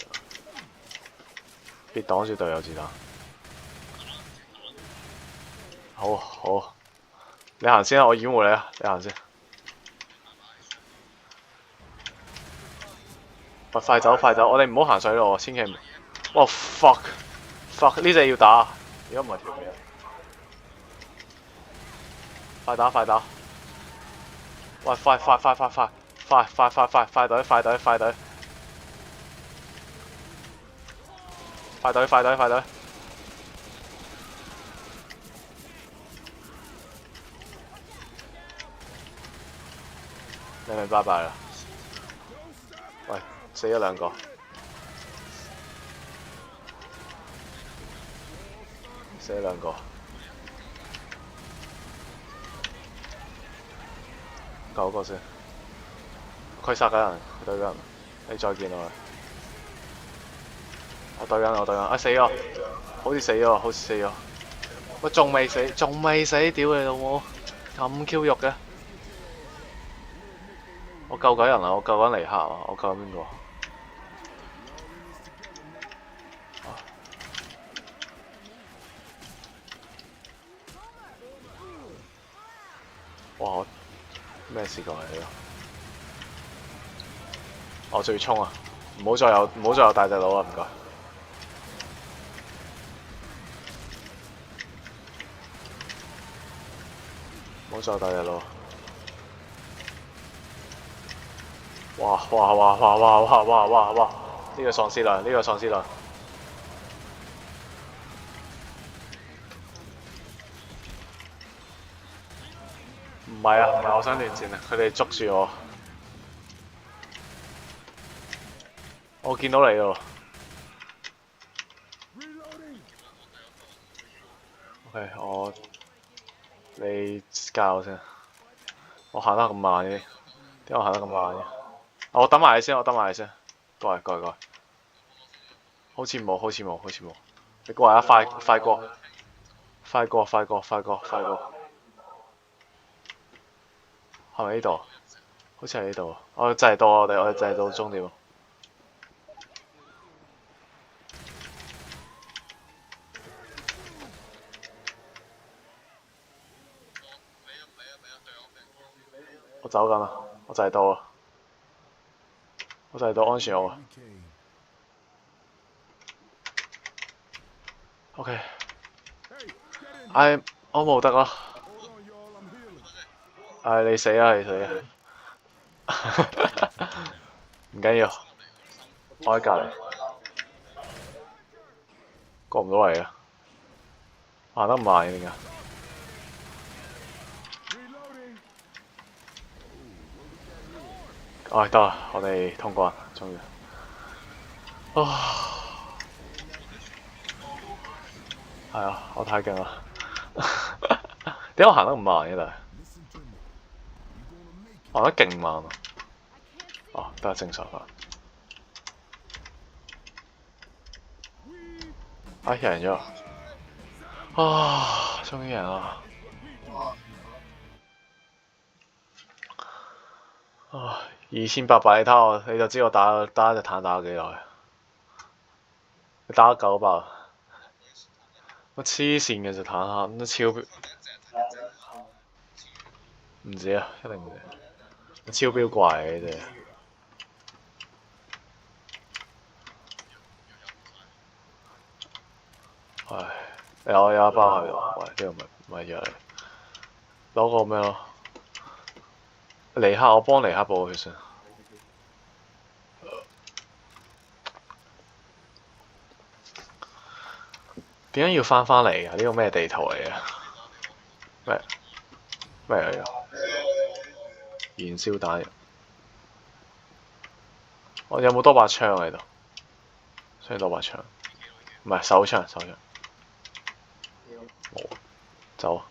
喎。別擋住隊友子彈。好，你行先啊，我掩護你啊，你行先。快走！我哋唔好行水路，千祈唔。哇 fuck！ 呢隻要打，如果唔係條命。快打！喂，快隊！快隊快隊快隊！你咪拜拜啦！喂，死咗兩個。死咗兩個。救個先。佢殺緊人，佢對緊人。你再見我。我對緊，啊死咗！好似死咗，好似死咗。喂，仲未死，屌你老母！咁 Q 肉嘅。我救緊人啊！我救緊尼克啊！我救緊邊個？哇！咩事過嚟呢？我仲要衝啊！唔好再有大隻佬啊！唔該。唔好再有大隻佬。哇！呢個喪屍啦！唔係啊，我想連線啊！佢哋捉住我。我見到你喎。OK， 你教我先。我行得咁慢嘅，點解我行得咁慢嘅？我等埋你先，過嚟。好似冇。你過嚟啊！快過。係咪呢度？好似係呢度。我哋就係到終點。我走緊啦，我就係到啦。我就係到安全屋啊。OK。我冇得啦。你死啊！唔緊要，我喺隔離。過唔到嚟啊！行得唔慢嘅點解？得啦，我哋通關，終於。係啊，我太勁啦！點解我行得咁慢嘅？但係行得勁慢啊！得正常啦。贏咗！終於贏啦！2800，你睇我，你就知我打隻坦打咗幾耐。你打咗900。我黐線嘅隻坦克，都超標。唔止啊，一定唔止。超標怪嘅啫。有一包喺度。喂，呢個咪藥嚟。攞個咩咯？尼克，我幫尼克補佢先。點解要翻嚟㗎？呢個咩地圖嚟㗎？咩嚟㗎？燃燒彈。我有冇多把槍喺度？需要多把槍。唔係手槍。冇。走。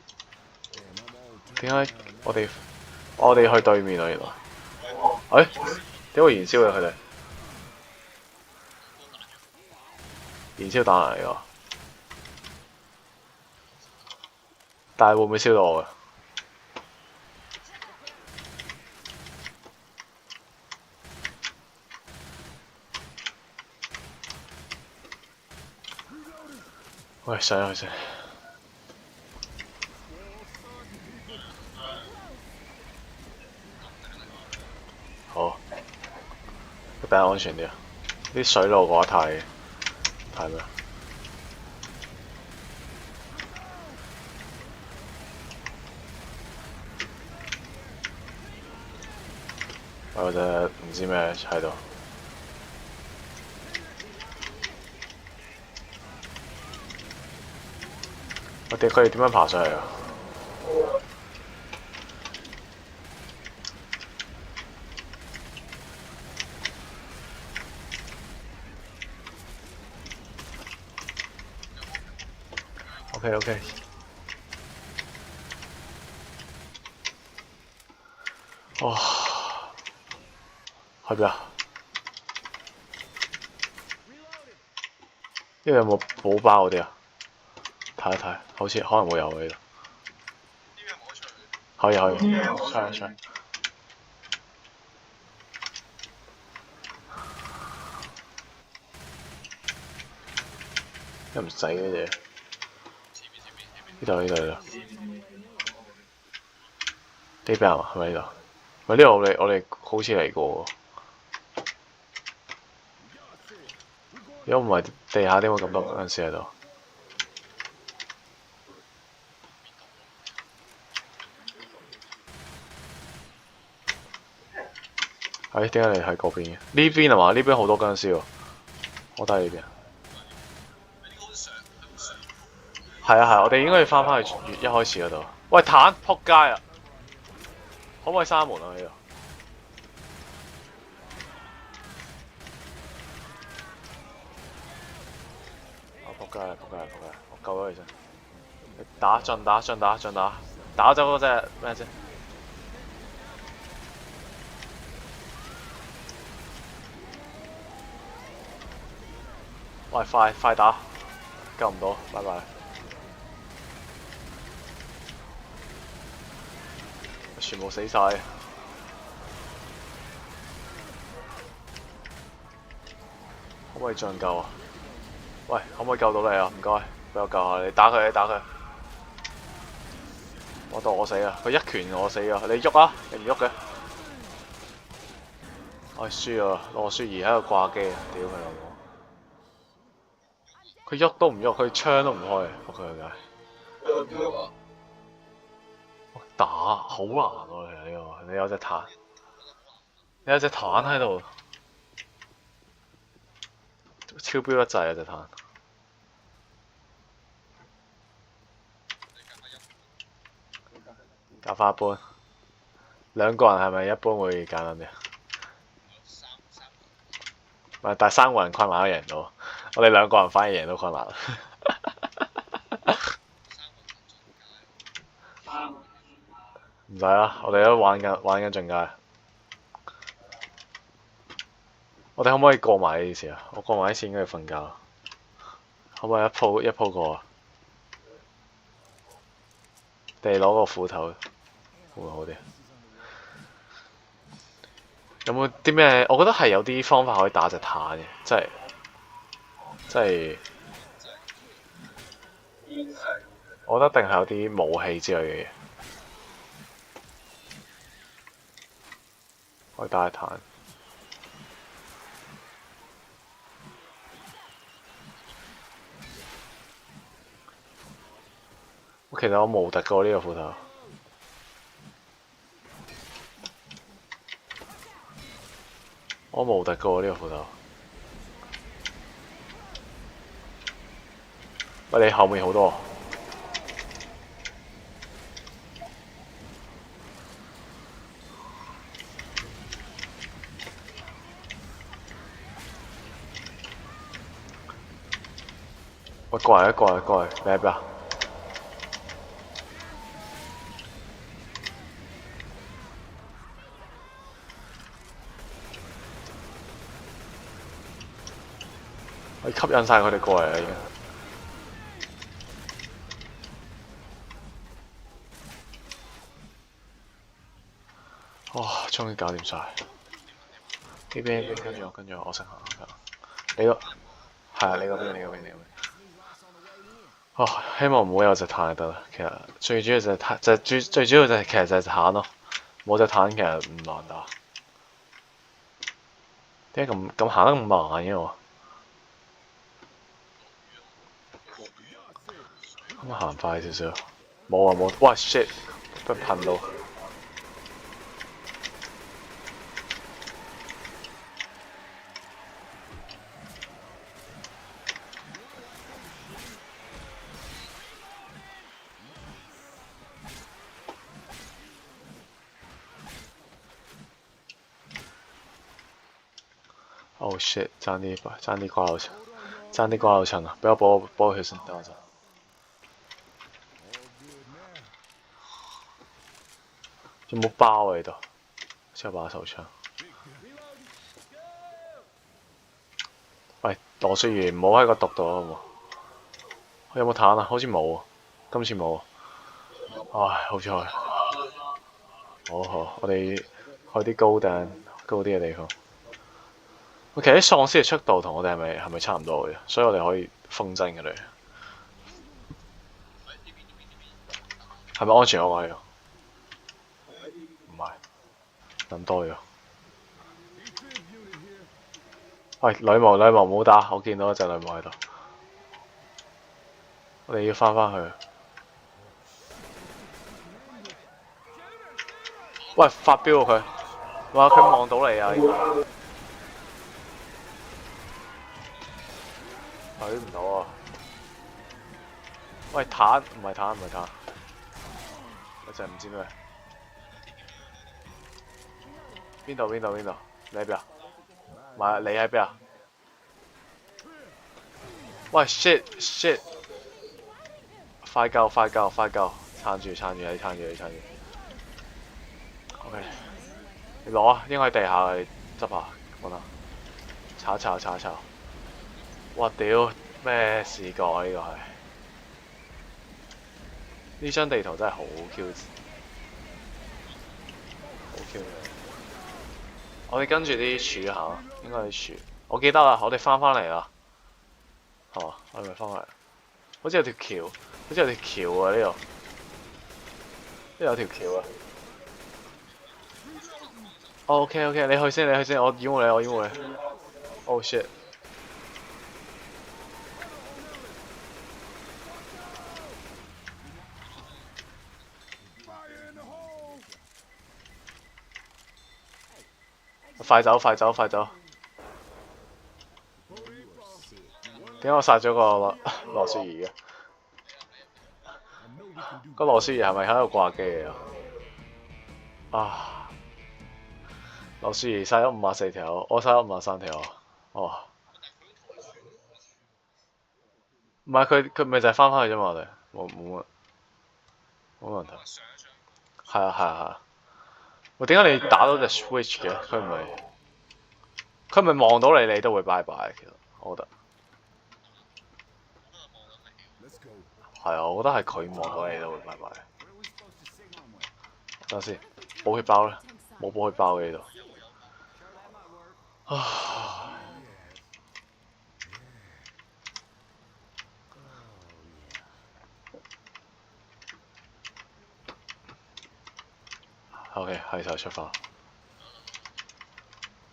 點解我哋去對面啊？原來。點會燃燒嘅佢哋？燃燒彈嚟㗎。但係會唔會燒到我㗎？喂，上去先。好，比較安全啲啊！啲水路嘅話太咩？我隻唔知咩喺度。佢哋點樣爬上嚟啊？OK， 哇！去邊啊？呢度有冇寶包嗰啲啊？睇一睇，好似可能會有呢度。可以，出。又唔使嘅嘢。呢度。呢邊啊？係咪呢度？喂，呢度我哋好似嚟過喎。如果唔係地下點會咁多嗰陣時喺度？點解你喺嗰邊嘅？呢邊係嘛？呢邊好多僵屍喎。我睇呢邊。係，我哋應該要翻去一開始嗰度。喂，彈！撲街啊！可唔可以閂門啊？呢度？撲街！我救咗你先。盡打！打走嗰隻咩啫？喂，快打！救唔到，拜拜。全部死晒。可唔可以進救啊？喂，可唔可以救到你啊？唔該，俾我救下你。打佢。我當我死啊！佢一拳我死啊！你喐啊！你唔喐嘅。我輸啊！羅雪兒喺度掛機啊！屌佢老母！佢喐都唔喐，佢槍都唔開，仆佢個街。打好難喎，其實呢個你有隻彈，喺度，超標得滯啊隻彈。夾翻一般，兩個人係咪一般會簡單啲？唔係，但係三個人困難都贏到，我哋兩個人反而贏到困難。唔使啦，我哋都玩緊進階。我哋可唔可以過埋呢啲事啊？我過埋呢次應該要瞓覺。可唔可以一鋪過啊？定攞個斧頭會好啲？有冇啲咩？我覺得係有啲方法可以打隻彈嘅，即係，我覺得一定係有啲武器之類嘅嘢可以打隻彈。其實我無敵過呢個斧頭。我無敵過呢個斧頭。喂，你後面好多。喂，過嚟，你喺邊啊？我吸引晒佢哋過嚟啦已經。哇！終於搞掂晒。呢邊跟住我識行。你個係啊，你嗰邊。希望唔好有隻彈就得啦。其實最主要就係彈，最主要就係其實就係彈咯。冇隻彈其實唔難打。點解咁行得咁慢嘅我？咁行快少少。冇。哇 shit！ 俾人噴到。Oh shit！爭啲瓜柳層，爭啲瓜柳層啊！俾我補血先，等我陣。有冇包啊？呢度？先有把手槍。喂，羅雪兒唔好喺個毒度好唔好？有冇彈啊？好似冇啊，今次冇啊。唉，好彩。好，我哋去啲高啲嘅地方。其實啲喪屍嘅速度同我哋係咪差唔多嘅？所以我哋可以風箏佢哋。係咪安全個位啊？唔係，諗多咗。喂，女巫唔好打，我見到一隻女巫喺度。我哋要翻去。喂，發飆啊佢！哇，佢望到你啊！睇唔到啊！喂，彈唔係彈，我真係唔知咩。邊度？你喺邊啊？唔係，你喺邊啊？喂 shit！ 快救！撐住！你撐住。OK， 你攞啊，應該喺地下你執下，揾下。炒。哇屌！咩視覺啊？呢個係呢張地圖真係好 Q 嘅。我哋跟住啲柱行，應該係柱。我記得啦，我哋翻嚟啦。係嘛？我哋咪翻嚟。好似有條橋啊！呢度有條橋啊。OK， 你去先，我掩護你。Oh shit！ 快走！點解我殺咗個羅雪兒嘅？個羅雪兒係咪喺度掛機啊？羅雪兒殺咗54條，我殺咗53條。哦，唔係佢咪就係翻去啫嘛，我哋冇問題。係啊。喂，點解你打到隻 switch 嘅？佢唔係望到你都會拜拜。其實我覺得係啊，我覺得係佢望到你都會拜拜。等下先，補血包咧，冇補血包嘅呢度。OK， 係時候出發。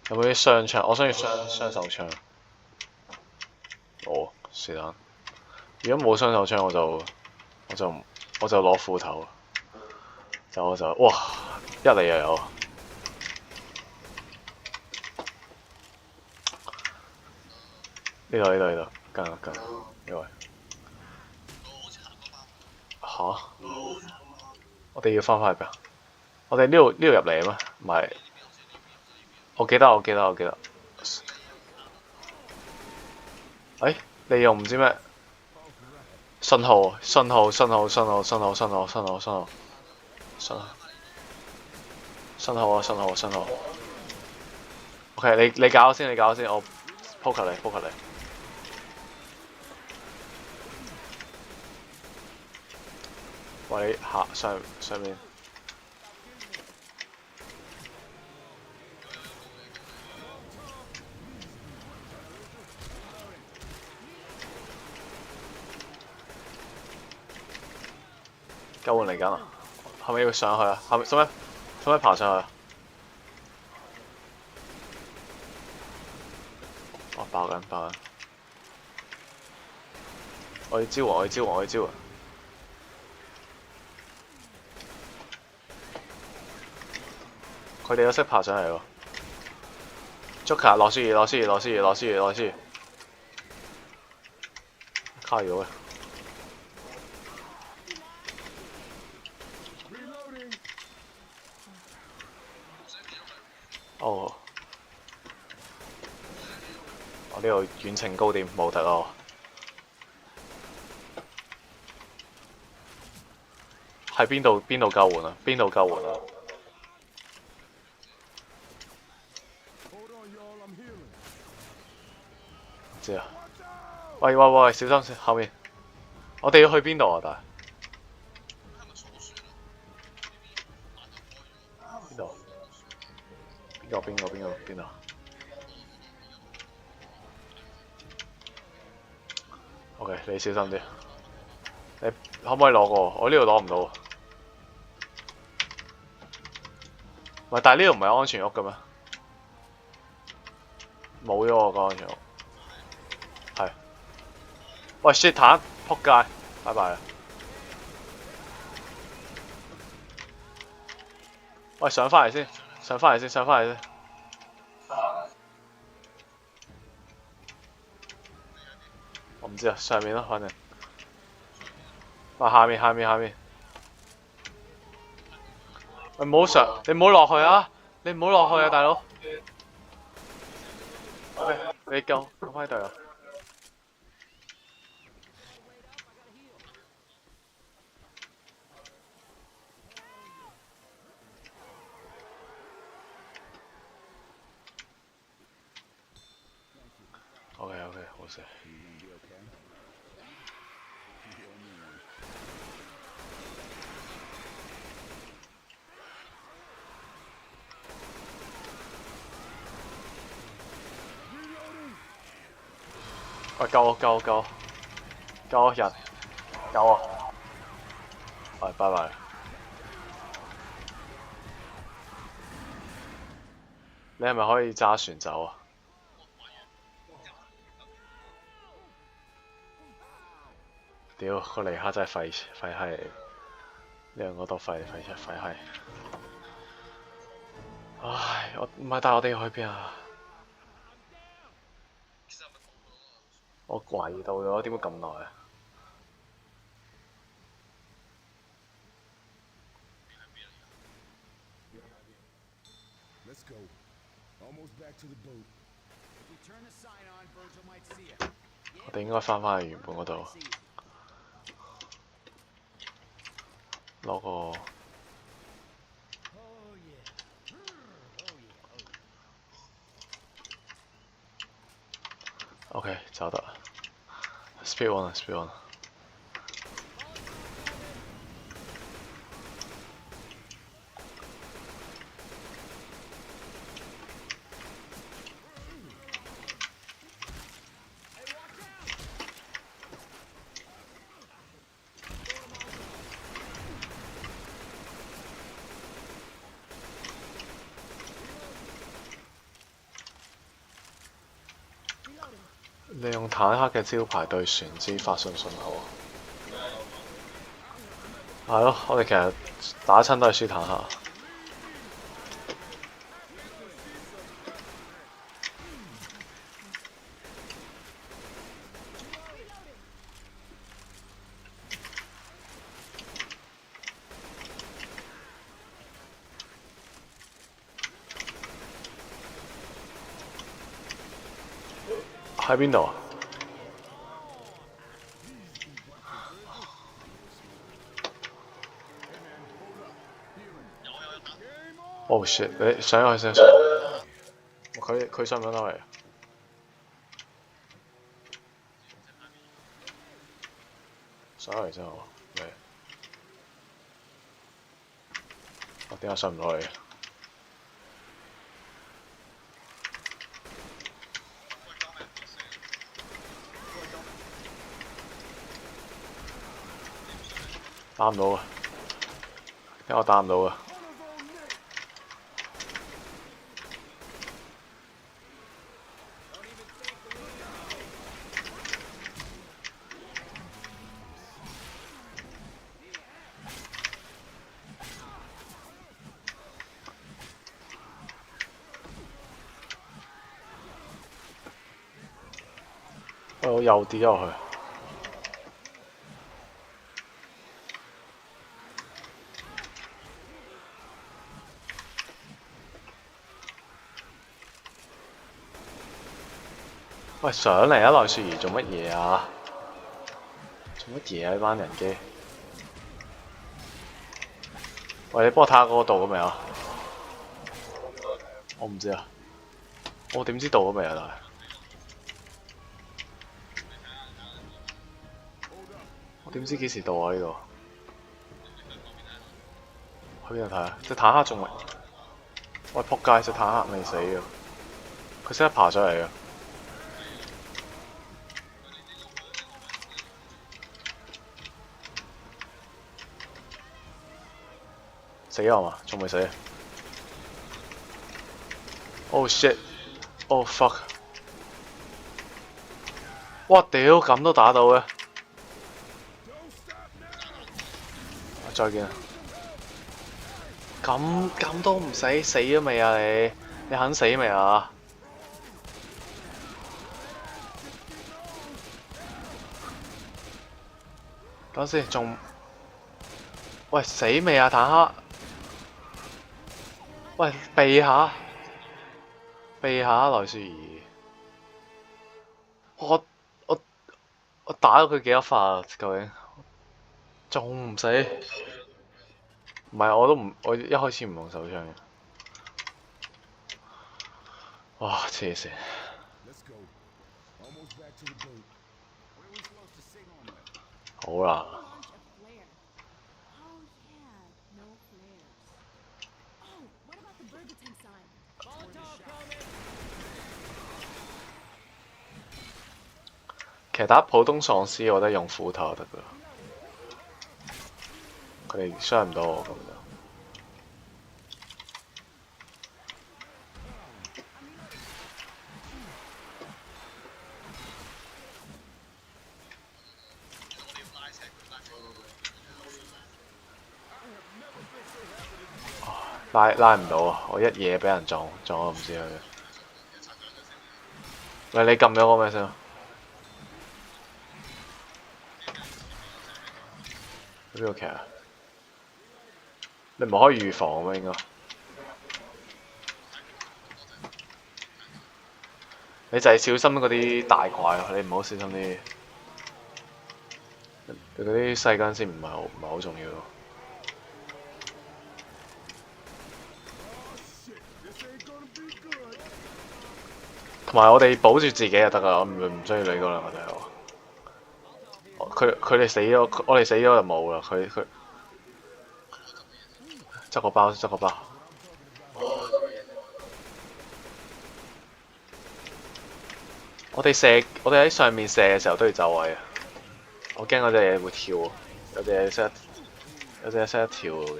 有冇啲雙槍？我想要雙手槍。哦，是但。如果冇雙手槍，我就攞斧頭。哇！一嚟又有。呢度，跟呢位。吓？我哋要翻去邊啊？我哋呢度入嚟咩？唔係。我記得。你用唔知咩？信號。OK， 你搞先，我撲及你。喂，上面。救援嚟緊啊！係咪要上去啊？使唔使爬上去啊？哦，爆緊！我要招援！佢哋都識爬上嚟喎。Joker， 羅雪兒，卡咗嘅。哦。我呢度遠程高點冇敵咯。喺邊度救援啊？邊度救援啊？唔知啊。喂，小心先，後面。我哋要去邊度啊？但係邊度？邊度？OK，你小心啲。你可唔可以攞過？我呢度攞唔到。唔係，但係呢度唔係安全屋嘅咩？冇咗我個安全屋。係。喂 shit 彈，撲街，拜拜啦。喂，上翻嚟先。我唔知啊，上面咯，反正。喂，下面。喂，唔好上，你唔好落去啊！大佬。OK，你救翻隊友。OK，好事。喂，救我人，救我！喂，拜拜。你係咪可以揸船走啊？屌，個尼克真係廢閪嚟，兩個都廢閪。唉，唔係，但係我哋要去邊啊？我懷疑到咗，點解咁耐啊？我哋應該翻去原本嗰度，攞個。OK， 找到了。Speed one。利用坦克嘅招牌對船隻發送信號。係咯，我哋其實打親都係輸坦克。喺邊度啊？Oh shit！你上去先。佢上唔上得嚟？上嚟先好。我點解上唔到嚟？打唔到啊！因為我打唔到啊！我又跌咗落去。喂，上嚟啊！內雪兒做乜嘢啊？做乜嘢啊？呢班人機！喂，你幫我睇下嗰個到咗未啊？我唔知啊。我點知到咗未啊？但係我點知幾時到啊？呢度去邊度睇啊？隻坦克仲未？喂，仆街！隻坦克未死啊！佢識得爬上嚟啊！死啊嘛？仲未死啊 ！Oh shit！Oh fuck！哇屌，咁都打到嘅！再見啊！咁都唔死，死咗未啊你？你肯死未啊？等先，仲喂死未啊坦克？喂避下，避下來雪兒。我我我打咗佢幾多發啊？究竟仲唔死？唔係我都唔，我一開始唔用手槍嘅。哇！黐線。好啦。其實打普通喪屍，我覺得用斧頭就得噶啦。佢哋傷唔到我咁就。拉唔到啊！我一嘢俾人撞我唔知佢。喂，你撳咗我咩先？邊個騎啊？你唔可以預防咩應該？你就係小心嗰啲大怪咯，你唔好小心啲。你嗰啲細間先唔係好重要。同埋我哋保住自己就得啦，我唔需要理嗰兩個隊友。佢哋死咗，我哋死咗就冇啦。佢執個包，執個包。我哋喺上面射嘅時候都要走位啊！我驚嗰隻嘢會跳，有隻嘢識得跳嘅。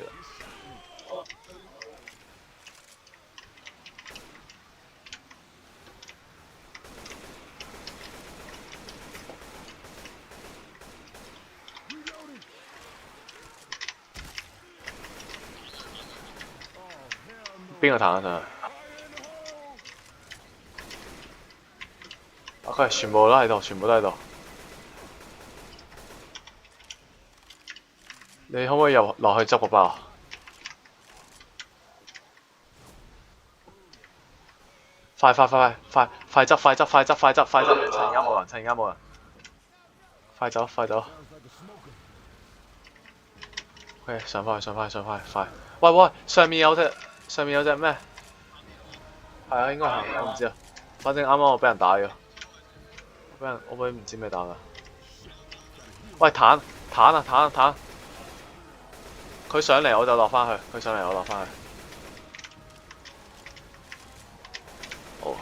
邊個彈上去？佢係全部都喺度，全部都喺度。你可唔可以落去執個包？快執！趁而家冇人。快走！OK，上返去，快！喂！上面有隻咩？係啊，應該係，我唔知啊。反正啱啱我俾人打咗，我俾唔知咩打㗎。喂，彈！佢上嚟我就落返去，哦，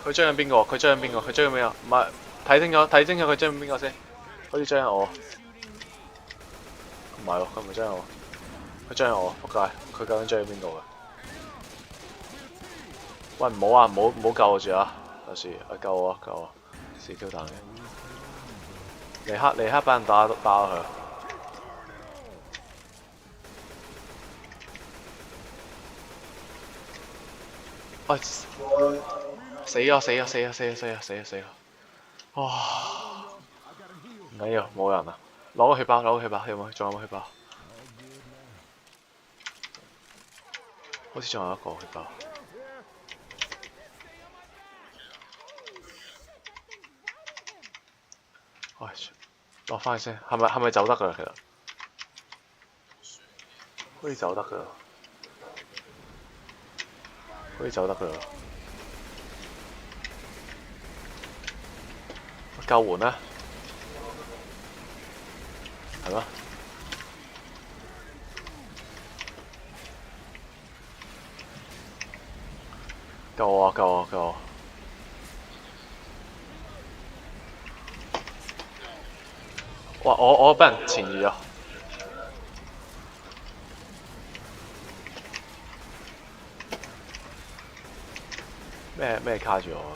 佢追緊邊個？唔係，睇清楚佢追緊邊個先。好似追緊我。唔係喎，佢唔係追緊我。佢追緊我，仆街！佢究竟追緊邊度㗎？喂，唔好救我住啊！有事，救我！4Q 彈嘅。尼克俾人打爆佢。喂！死啊！哇！唔緊要，冇人啊！攞個血包，仲有冇血包？好似仲有一個血包。落翻去先，係咪走得㗎？其實可以走得㗎，可以走得㗎。救援呢？係咩？救我啊！救我！救我！哇！我俾人纏住咗。咩卡住我？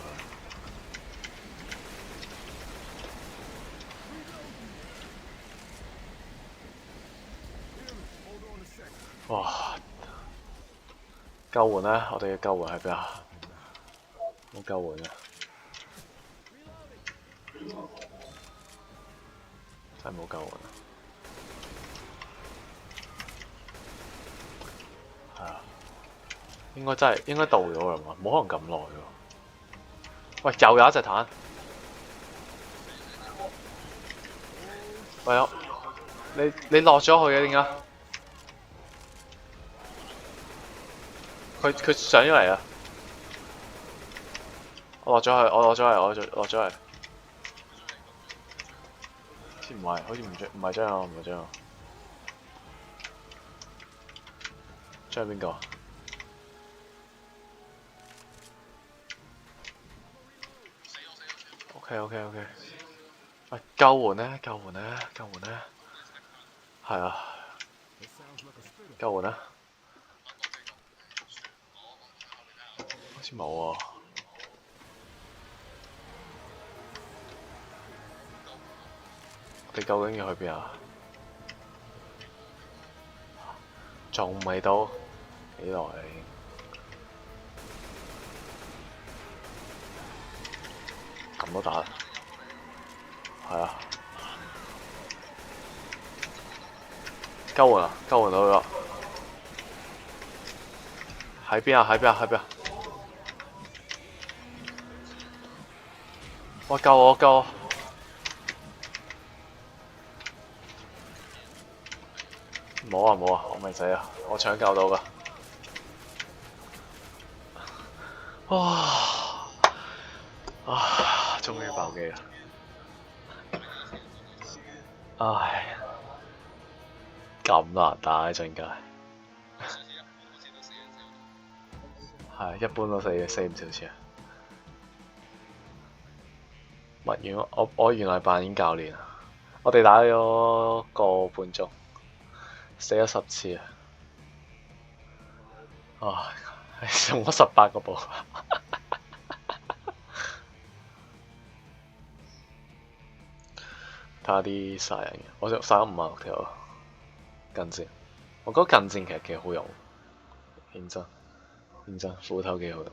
哇！救援呢？我哋嘅救援喺邊啊？冇救援啊！真係冇救援啊！係啊，應該到咗啦嘛，冇可能咁耐喎。喂，又有一隻彈。喂有，你落咗去嘅點解？佢上咗嚟啊！我落咗去，我落咗去。先唔係，好似唔係張我，唔係張我。張係邊個？OK。喂，救援呢？係啊，救援呢？好似冇喎。我哋究竟要去邊啊？仲未到幾耐？咁都打？係啊。救援到咗。喺邊啊？哇！救我！冇啊！我未死啊！我搶救到㗎。終於爆機啦！唉，咁難打嘅陣界。係一般都死唔少次啊！我原來扮演教練啊！我哋打咗個半鐘，死咗10次啊！用咗18個步。睇下啲殺人嘅，我就殺咗56條近戰。我覺得近戰其實幾好用，認真斧頭幾好用。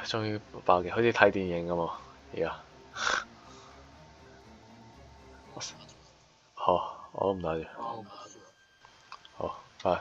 終於爆嘅，好似睇電影咁啊！而家好，我都唔打住。好，拜。